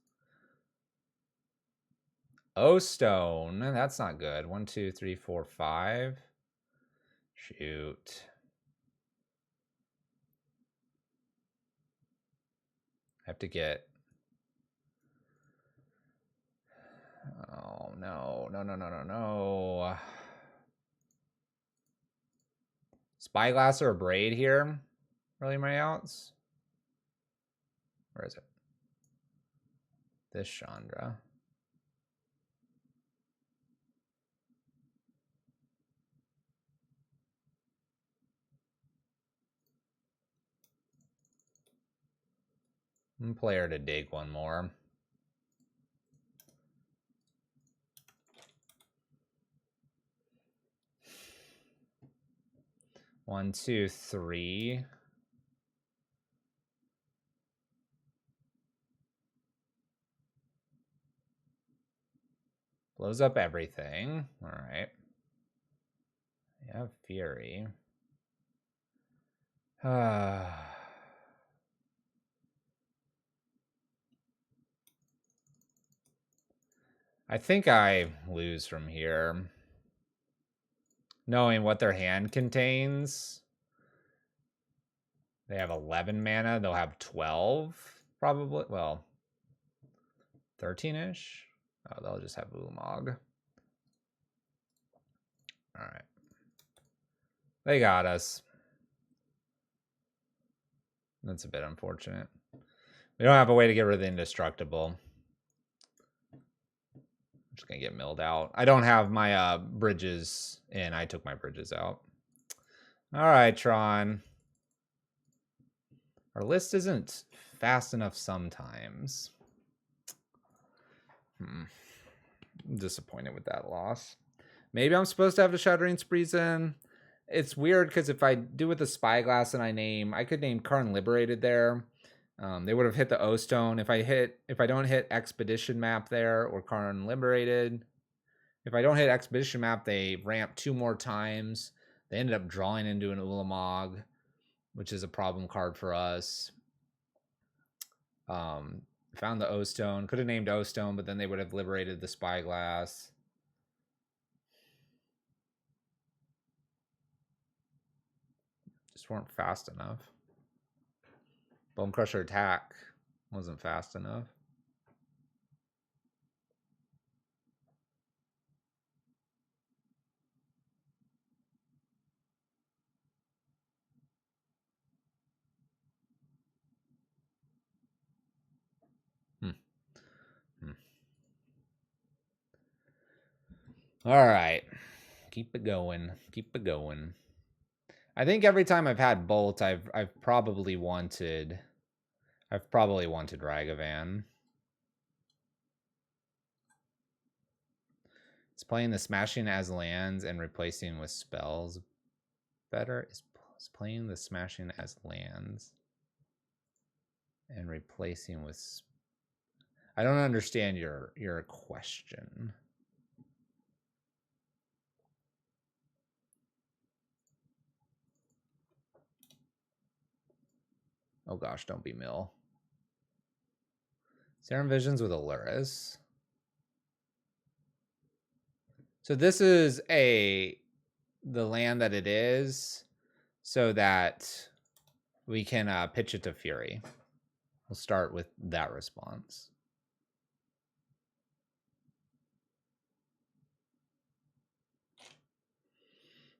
O-Stone. That's not good. 1, 2, 3, 4, 5. Shoot. I have to get... Oh, no. No. Spyglass or a Braid here? Really my outs? Where is it? This Chandra. Player to dig one more. One, two, three. Blows up everything. All right. Yeah, Fury. I think I lose from here. Knowing what their hand contains. They have 11 mana. They'll have 12, probably. Well, 13-ish. Oh, they'll just have Ulamog. All right. They got us. That's a bit unfortunate. We don't have a way to get rid of the indestructible. I'm just going to get milled out. I don't have my bridges in. I took my bridges out. All right, Tron. Our list isn't fast enough sometimes. I'm disappointed with that loss. Maybe I'm supposed to have the Shattering Sprees in. It's weird because if I do with the Spyglass and I could name Karn Liberated there. They would have hit the O-Stone. If I don't hit Expedition Map there or Karn Liberated. If I don't hit Expedition Map, they ramp 2 more times. They ended up drawing into an Ulamog, which is a problem card for us. Found the O-Stone. Could have named O-Stone, but then they would have liberated the Spyglass. Just weren't fast enough. Bone Crusher attack wasn't fast enough. All right. Keep it going. Keep it going. I think every time I've had Bolt, I've probably wanted Ragavan. It's playing the smashing as lands and replacing with spells better. Is playing the smashing as lands and replacing with. I don't understand your question. Oh gosh, don't be Mill. Serum Visions with Aluris. So this is the land that it is, so that we can pitch it to Fury. We'll start with that response.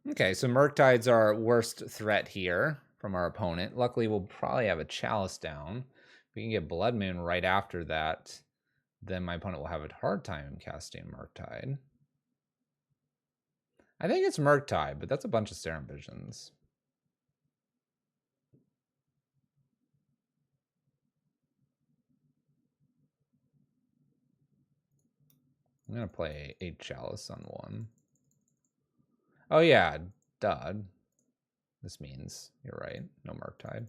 Okay, so Murktide's our worst threat here from our opponent. Luckily, we'll probably have a Chalice down. If we can get Blood Moon right after that, then my opponent will have a hard time casting Murktide. I think it's Murktide, but that's a bunch of Serum Visions. I'm going to play 8 Chalice on 1. Oh yeah, duh. This means you're right. No Murktide.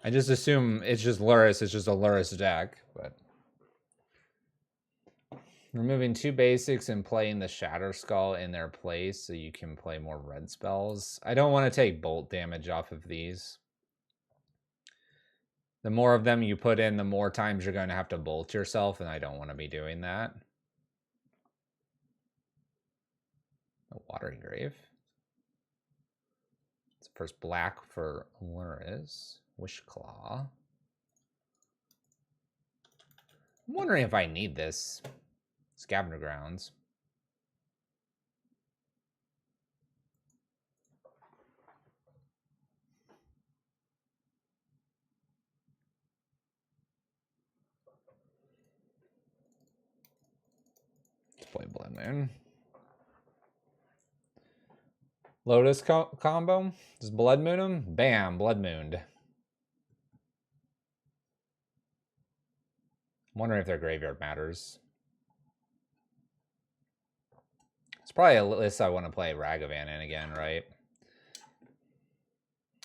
I just assume it's just Lurrus. It's just a Lurrus deck, but removing 2 basics and playing the Shatter Skull in their place so you can play more red spells. I don't want to take bolt damage off of these. The more of them you put in, the more times you're going to have to bolt yourself, and I don't want to be doing that. A Watery Grave. It's first black for Lurrus. Wishclaw. I'm wondering if I need this. Scavenger Grounds. Let's play Blood Moon. Lotus combo. Does Blood Moon him? Bam, Blood Mooned. I'm wondering if their graveyard matters. It's probably a list I want to play Ragavan in again, right?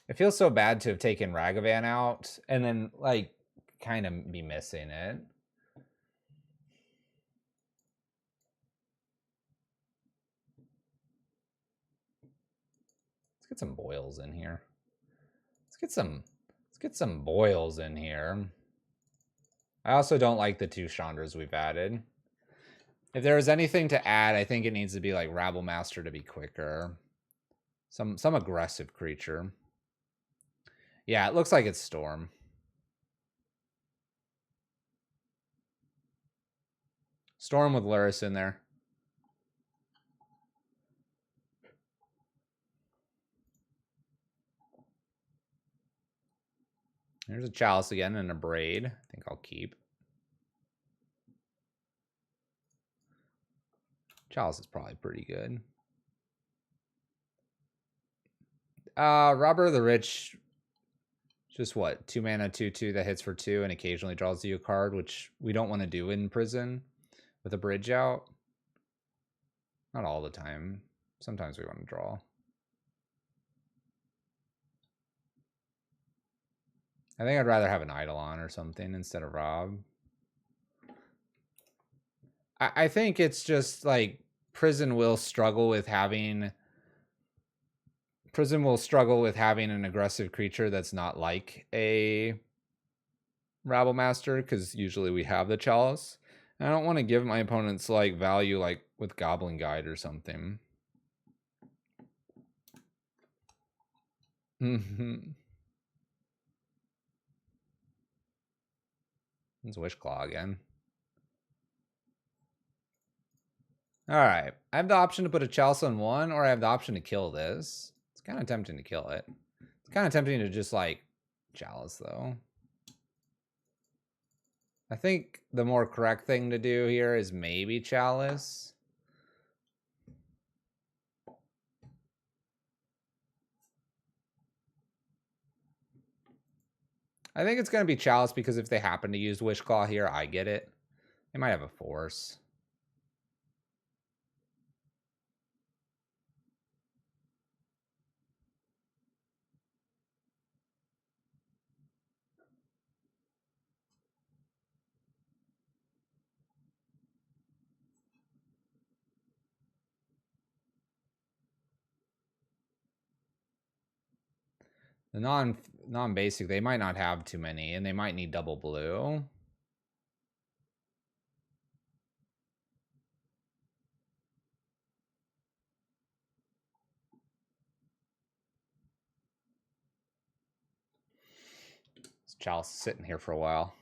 It feels so bad to have taken Ragavan out and then, like, kind of be missing it. Let's get some boils in here. Let's get some boils in here. I also don't like the 2 Chandras we've added. If there was anything to add, I think it needs to be like Rabble Master to be quicker. Some aggressive creature. Yeah, it looks like it's Storm. Storm with Lurrus in there. There's a Chalice again and a Braid. I think I'll keep. Chalice is probably pretty good. Robber of the Rich, just what? 2 mana, 2/2 that hits for 2 and occasionally draws you a card, which we don't want to do in Prison with a bridge out. Not all the time. Sometimes we want to draw. I think I'd rather have an Eidolon or something instead of Rob. I think it's just like Prison will struggle with having an aggressive creature that's not like a Rabble Master, because usually we have the Chalice. And I don't want to give my opponents like value like with Goblin Guide or something. It's Wishclaw again. Alright. I have the option to put a Chalice on 1, or I have the option to kill this. It's kind of tempting to kill it. It's kind of tempting to just like Chalice though. I think the more correct thing to do here is maybe Chalice. I think it's going to be Chalice because if they happen to use Wishclaw here, I get it. They might have a Force. The non-basic, they might not have too many, and they might need double blue. This Chalice is sitting here for a while.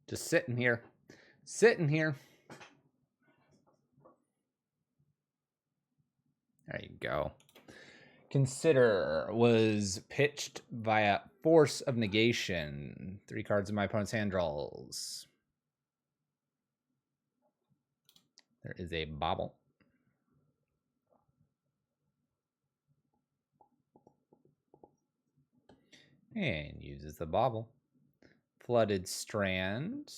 Just sitting here. Sitting here. There you go. Consider was pitched via Force of Negation. 3 cards in my opponent's hand draws. There is a bobble. And uses the bobble. Flooded Strand.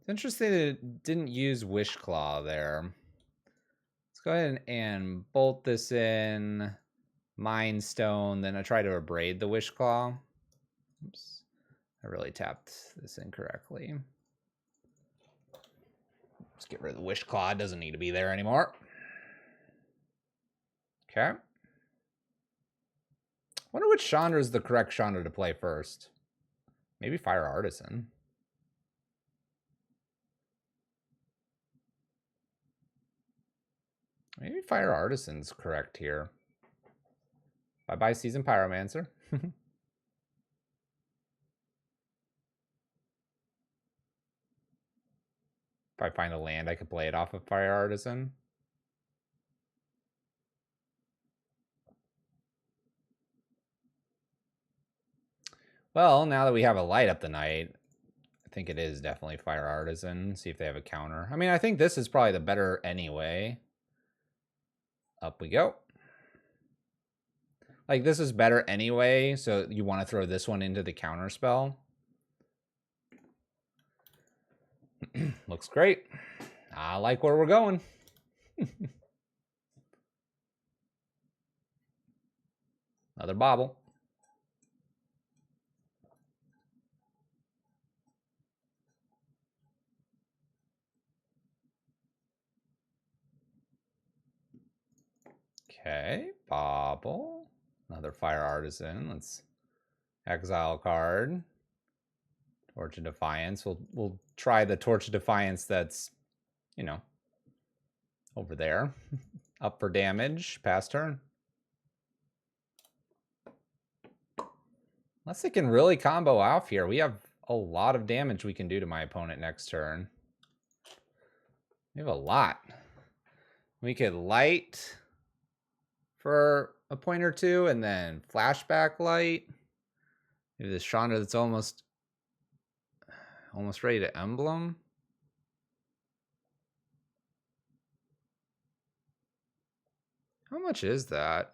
It's interesting that it didn't use Wish Claw there. Let's go ahead and bolt this in. Mind Stone. Then I try to abrade the Wish Claw. Oops. I really tapped this incorrectly. Let's get rid of the Wish Claw. It doesn't need to be there anymore. Okay. Wonder which Chandra is the correct Chandra to play first. Maybe Fire Artisan. Maybe Fire Artisan's correct here. Bye-bye Seasoned Pyromancer. If I find a land, I could play it off of Fire Artisan. Well, now that we have a Light Up the Night, I think it is definitely Fire Artisan. See if they have a counter. I mean, I think this is probably the better anyway. Up we go. Like, this is better anyway, so you want to throw this one into the counter spell. Looks great. I like where we're going. Another bobble. Okay, bobble. Another Fire Artisan. Let's exile a card. Torch of Defiance. We'll try the Torch of Defiance that's, you know, over there. Up for damage. Pass turn. Unless it can really combo off here. We have a lot of damage we can do to my opponent next turn. We have a lot. We could light for a point or two and then flashback light. Maybe this Chandra that's almost ready to emblem. How much is that?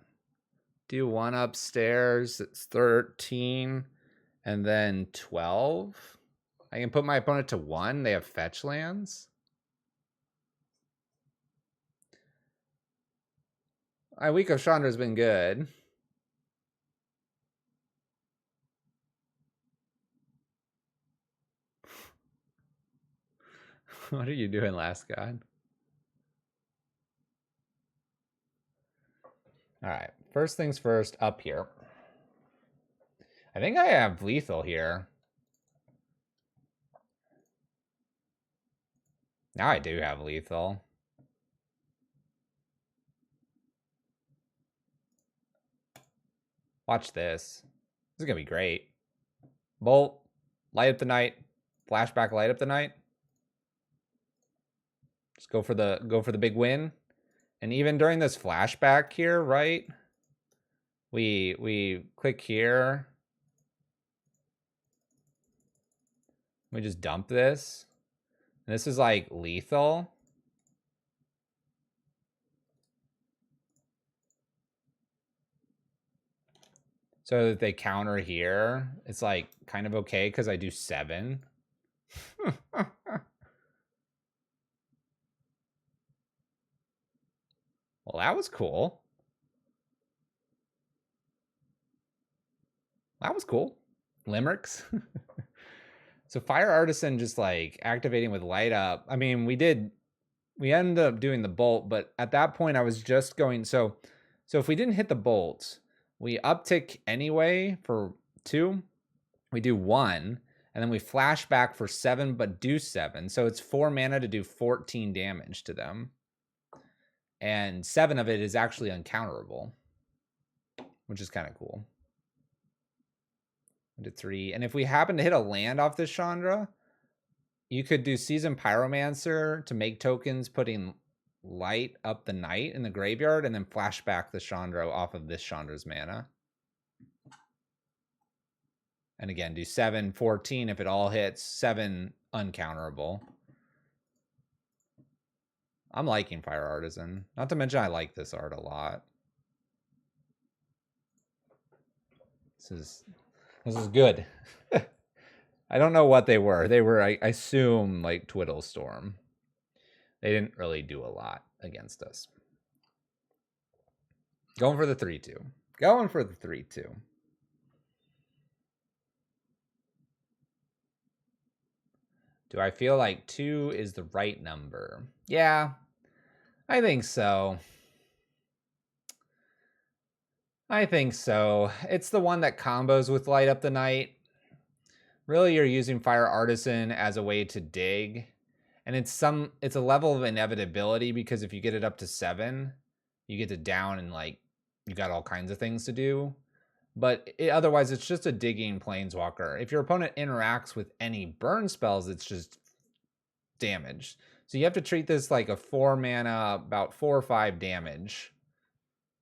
Do 1 upstairs, it's 13, and then 12. I can put my opponent to 1. They have fetch lands. My week of Chandra has been good. What are you doing, Last God? All right, first things first, up here. I think I have lethal here. Now I do have lethal. Watch this. This is gonna be great. Bolt, light up the night, flashback, light up the night. Just go for the big win. And even during this flashback here, right? We click here. We just dump this. And this is like lethal. So that they counter here, it's like kind of okay because I do 7. Well, that was cool. That was cool. Limericks. So Fire Artisan just like activating with light up. I mean, we ended up doing the bolt, but at that point I was just going, so if we didn't hit the bolt, we uptick anyway for 2. We do 1, and then we flash back for 7, but do 7. So it's 4 mana to do 14 damage to them. And 7 of it is actually uncounterable, which is kind of cool. 1 to 3. And if we happen to hit a land off this Chandra, you could do Seasoned Pyromancer to make tokens, putting light up the night in the graveyard and then flash back the Chandra off of this Chandra's mana. And again, do 7, 14 if it all hits, 7 uncounterable. I'm liking Fire Artisan. Not to mention I like this art a lot. This is good. I don't know what they were. They were, I assume, like Twiddle Storm. They didn't really do a lot against us. Going for the 3-2. Going for the 3-2. Do I feel like 2 is the right number? Yeah, I think so. I think so. It's the one that combos with Light Up the Night. Really, you're using Fire Artisan as a way to dig. And it's a level of inevitability because if you get it up to 7, you get to down and like you got all kinds of things to do. But otherwise, it's just a digging planeswalker. If your opponent interacts with any burn spells, it's just damage. So you have to treat this like a 4 mana, about 4 or 5 damage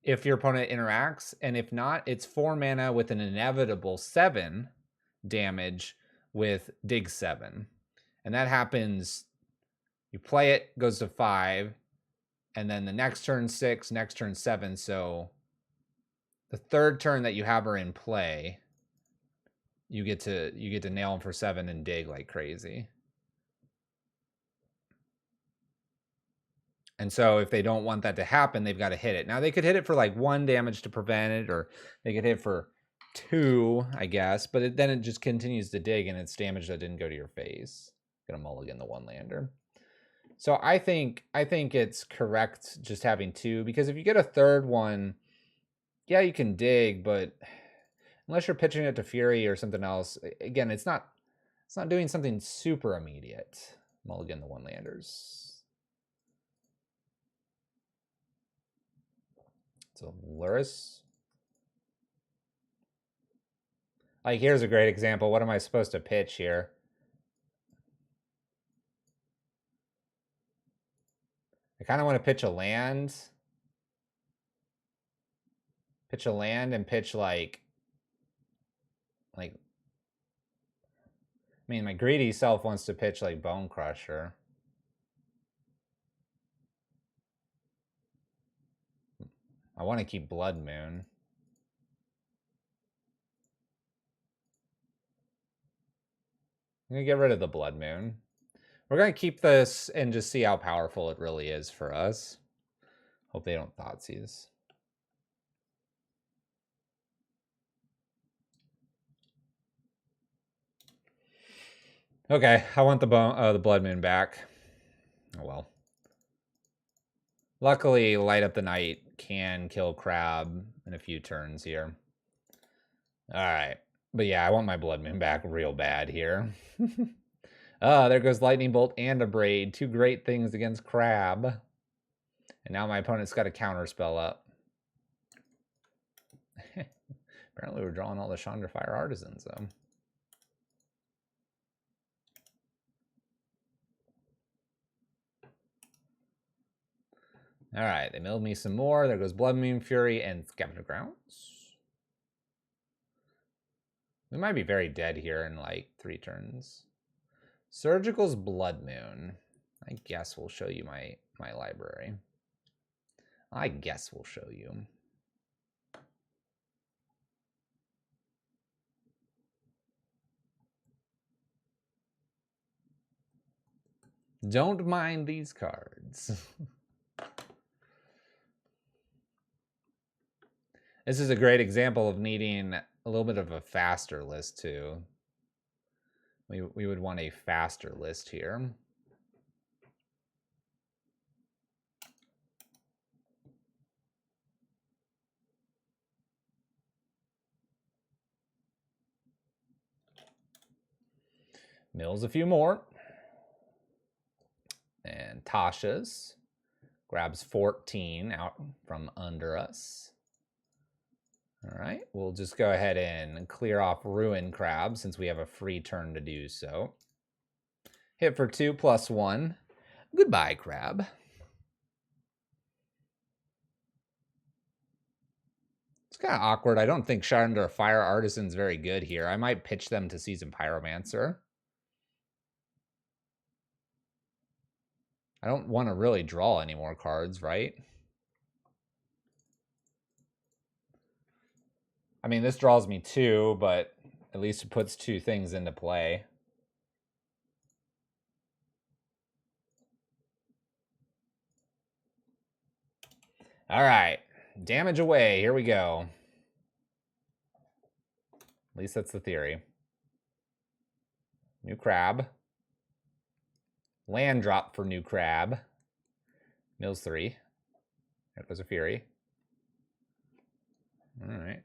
if your opponent interacts. And if not, it's 4 mana with an inevitable 7 damage with dig 7. And that happens, you play it, goes to 5, and then the next turn 6, next turn 7. So the third turn that you have her in play, you get to nail them for 7 and dig like crazy. And so if they don't want that to happen, they've got to hit it. Now they could hit it for like 1 damage to prevent it, or they could hit for 2, I guess. But then it just continues to dig, and it's damage that didn't go to your face. Gonna mulligan the 1-lander. So I think it's correct just having 2, because if you get a third one, yeah, you can dig, but unless you're pitching it to Fury or something else, again, it's not doing something super immediate. Mulligan the 1-landers. So Luris. Like, here's a great example. What am I supposed to pitch here? I kind of want to pitch a land. Pitch a land and pitch like, I mean, my greedy self wants to pitch like Bone Crusher. I want to keep Blood Moon. I'm going to get rid of the Blood Moon. We're going to keep this and just see how powerful it really is for us. Hope they don't Thoughtseize. Okay, I want the Blood Moon back. Oh well. Luckily, Light Up the Night can kill Crab in a few turns here. Alright. But yeah, I want my Blood Moon back real bad here. There goes Lightning Bolt and a Braid. 2 great things against Crab. And now my opponent's got a counter spell up. Apparently we're drawing all the Chandra Fire Artisans, though. All right, they milled me some more. There goes Blood Moon, Fury, and Scavenger Grounds. We might be very dead here in like 3 turns. Surgical's Blood Moon. I guess we'll show you my library. I guess we'll show you. Don't mind these cards. This is a great example of needing a little bit of a faster list too. We would want a faster list here. Mills a few more. And Tasha's grabs 14 out from under us. All right, we'll just go ahead and clear off Ruin Crab since we have a free turn to do so. Hit for 2 + 1. Goodbye, Crab. kind of awkward. I don't think Chandra Fire Artisan's very good here. I might pitch them to Seasoned Pyromancer. I don't want to really draw any more cards, right? I mean, this draws me 2, but at least it puts 2 things into play. All right. Damage away. Here we go. At least that's the theory. New crab. Land drop for new crab. Mills 3. That was a Fury. All right.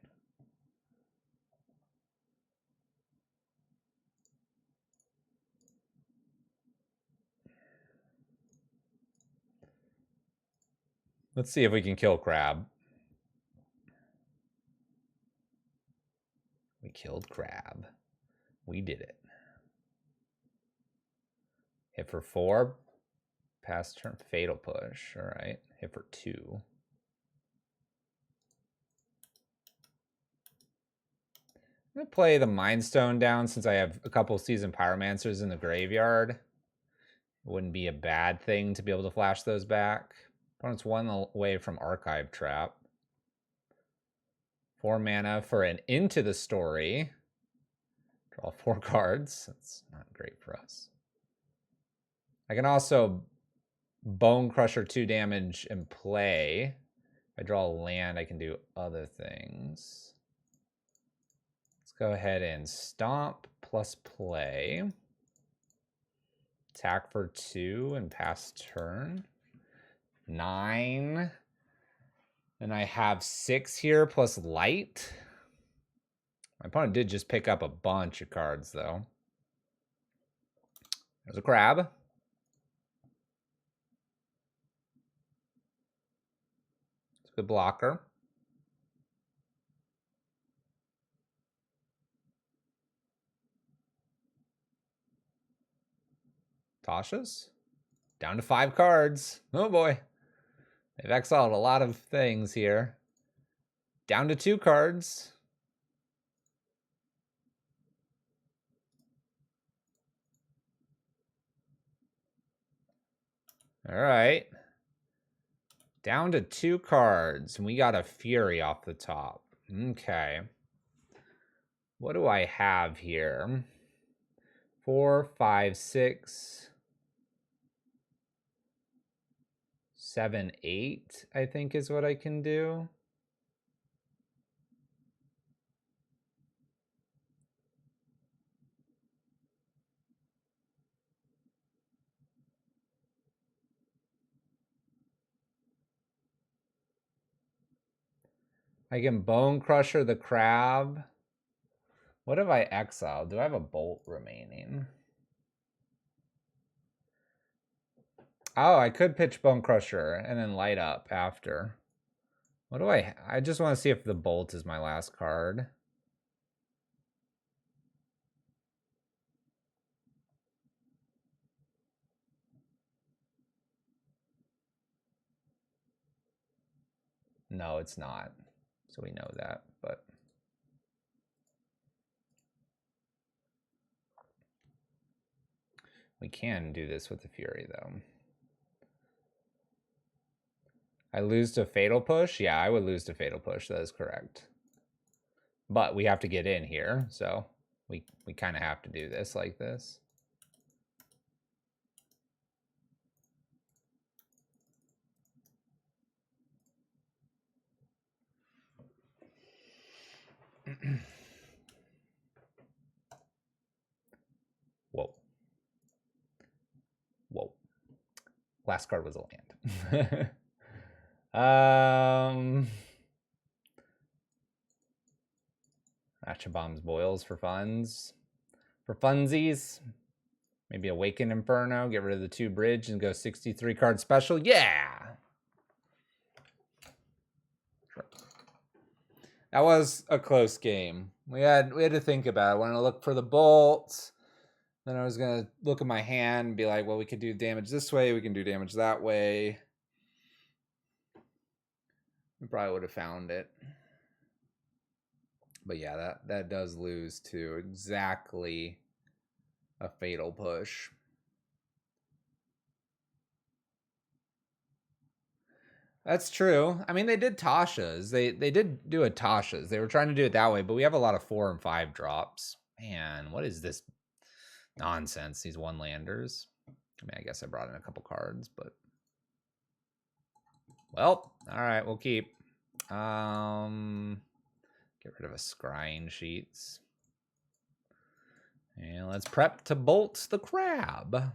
Let's see if we can kill crab. We killed crab. We did it. Hit for 4. Pass turn. Fatal push. All right. Hit for 2. I'm going to play the Mind Stone down since I have a couple Seasoned Pyromancers in the graveyard. It wouldn't be a bad thing to be able to flash those back. Opponent's 1 away from Archive Trap. 4 mana for an Into the Story. Draw 4 cards. That's not great for us. I can also Bone Crusher 2 damage and play. If I draw a land, I can do other things. Let's go ahead and Stomp plus play. Attack for 2 and pass turn. 9. And I have 6 here plus light. My opponent did just pick up a bunch of cards, though. There's a crab. It's a good blocker. Tasha's down to 5 cards. Oh boy. They've exiled a lot of things here. Down to 2 cards. All right. Down to 2 cards. And we got a Fury off the top. Okay. What do I have here? 4, 5, 6... 7, 8, I think is what I can do. I can Bone Crusher the crab. What have I exiled? Do I have a Bolt remaining? Oh, I could pitch Bone Crusher and then light up after. What do I just want to see if the Bolt is my last card. No, it's not. So we know that, but we can do this with the Fury, though. I lose to Fatal Push? Yeah, I would lose to Fatal Push. That is correct. But we have to get in here, so we kind of have to do this like this. Whoa. Whoa. Last card was a land. Bombs Boils for funds. For funsies. Maybe Awaken Inferno. Get rid of the 2 bridge and go 63 card special. Yeah! That was a close game. We had to think about it. I wanted to look for the bolts. Then I was going to look at my hand and be like, well, we could do damage this way. We can do damage that way. We probably would have found it. But yeah, that does lose to exactly a fatal push. That's true. I mean, they did Tasha's. They did do a Tasha's. They were trying to do it that way, but we have a lot of 4 and 5 drops. Man, what is this nonsense? These one landers. I mean, I guess I brought in a couple cards, but well, all right, we'll keep. Get rid of a scrying sheets. And let's prep to bolt the crab.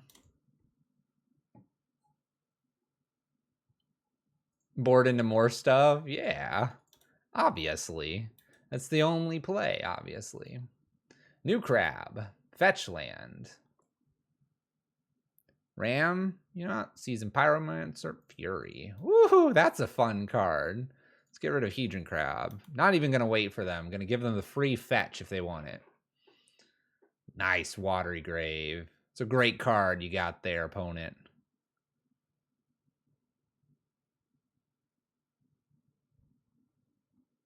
Board into more stuff? Yeah, obviously. That's the only play, obviously. New crab. Fetch land. Ram, you know, Season Pyromancer Fury. Woohoo, that's a fun card. Let's get rid of Hedron Crab. Not even going to wait for them. Going to give them the free fetch if they want it. Nice, Watery Grave. It's a great card you got there, opponent.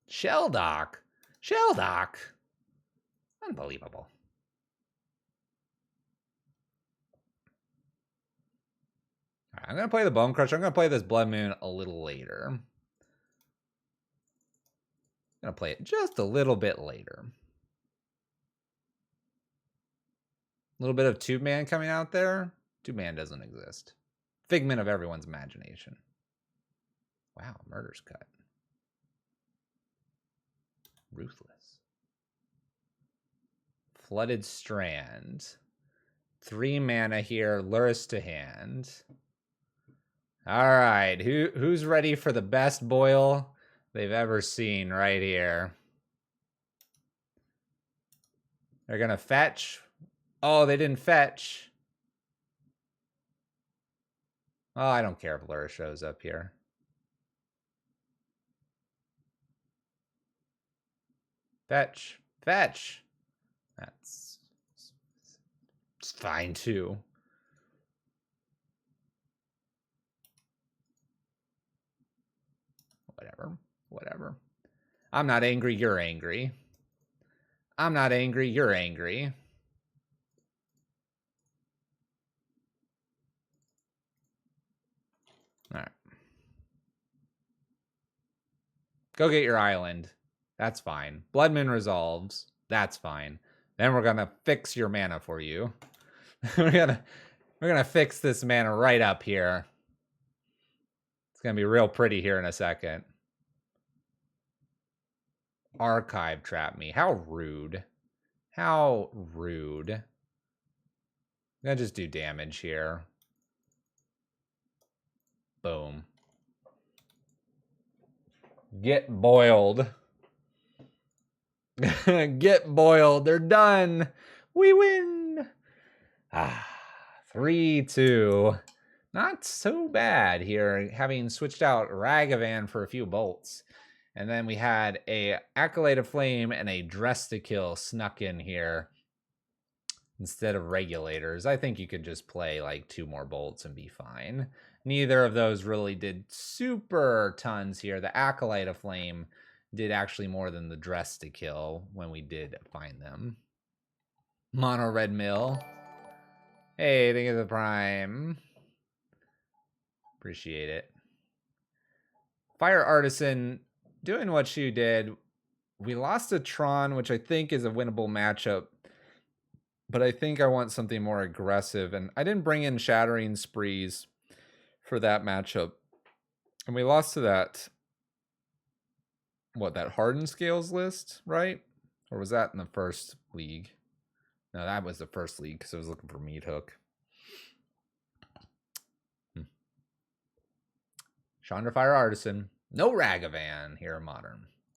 Shelldock. Shelldock. Unbelievable. All right, I'm going to play the Bone Crusher. I'm going to play this Blood Moon a little later. I'm going to play it just a little bit later. A little bit of Tube Man coming out there. Tube Man doesn't exist. Figment of everyone's imagination. Wow, Murder's Cut. Ruthless. Flooded Strand. 3 mana here. Luris to hand. All right, who's ready for the best boil they've ever seen right here? They're going to fetch. Oh, they didn't fetch. Oh, I don't care if Luris shows up here. Fetch. Fetch. That's it's fine too. Whatever. Whatever. I'm not angry, you're angry. I'm not angry, you're angry. All right. Go get your island. That's fine. Blood Moon resolves. That's fine. Then we're gonna fix your mana for you. we're gonna fix this mana right up here. It's gonna be real pretty here in a second. Archive trap me. How rude. How rude. I'm gonna just do damage here. Boom. Get boiled. Get boiled. They're done. We win. 3-2. Not so bad here, having switched out Ragavan for a few bolts. And then we had a Acolyte of Flame and a Dress to Kill snuck in here instead of Regulators. I think you could just play like 2 more bolts and be fine. Neither of those really did super tons here. The Acolyte of Flame did actually more than the Dress to Kill when we did find them. Mono Red Mill. Hey, thank you for the Prime. Appreciate it. Fire Artisan doing what she did. We lost to Tron, which I think is a winnable matchup. But I think I want something more aggressive. And I didn't bring in Shattering Sprees for that matchup. And we lost to that, that Hardened Scales list, right? Or was that in the first league? No, that was the first league because I was looking for Meat Hook. Chandra Fire Artisan. No Ragavan here in Modern.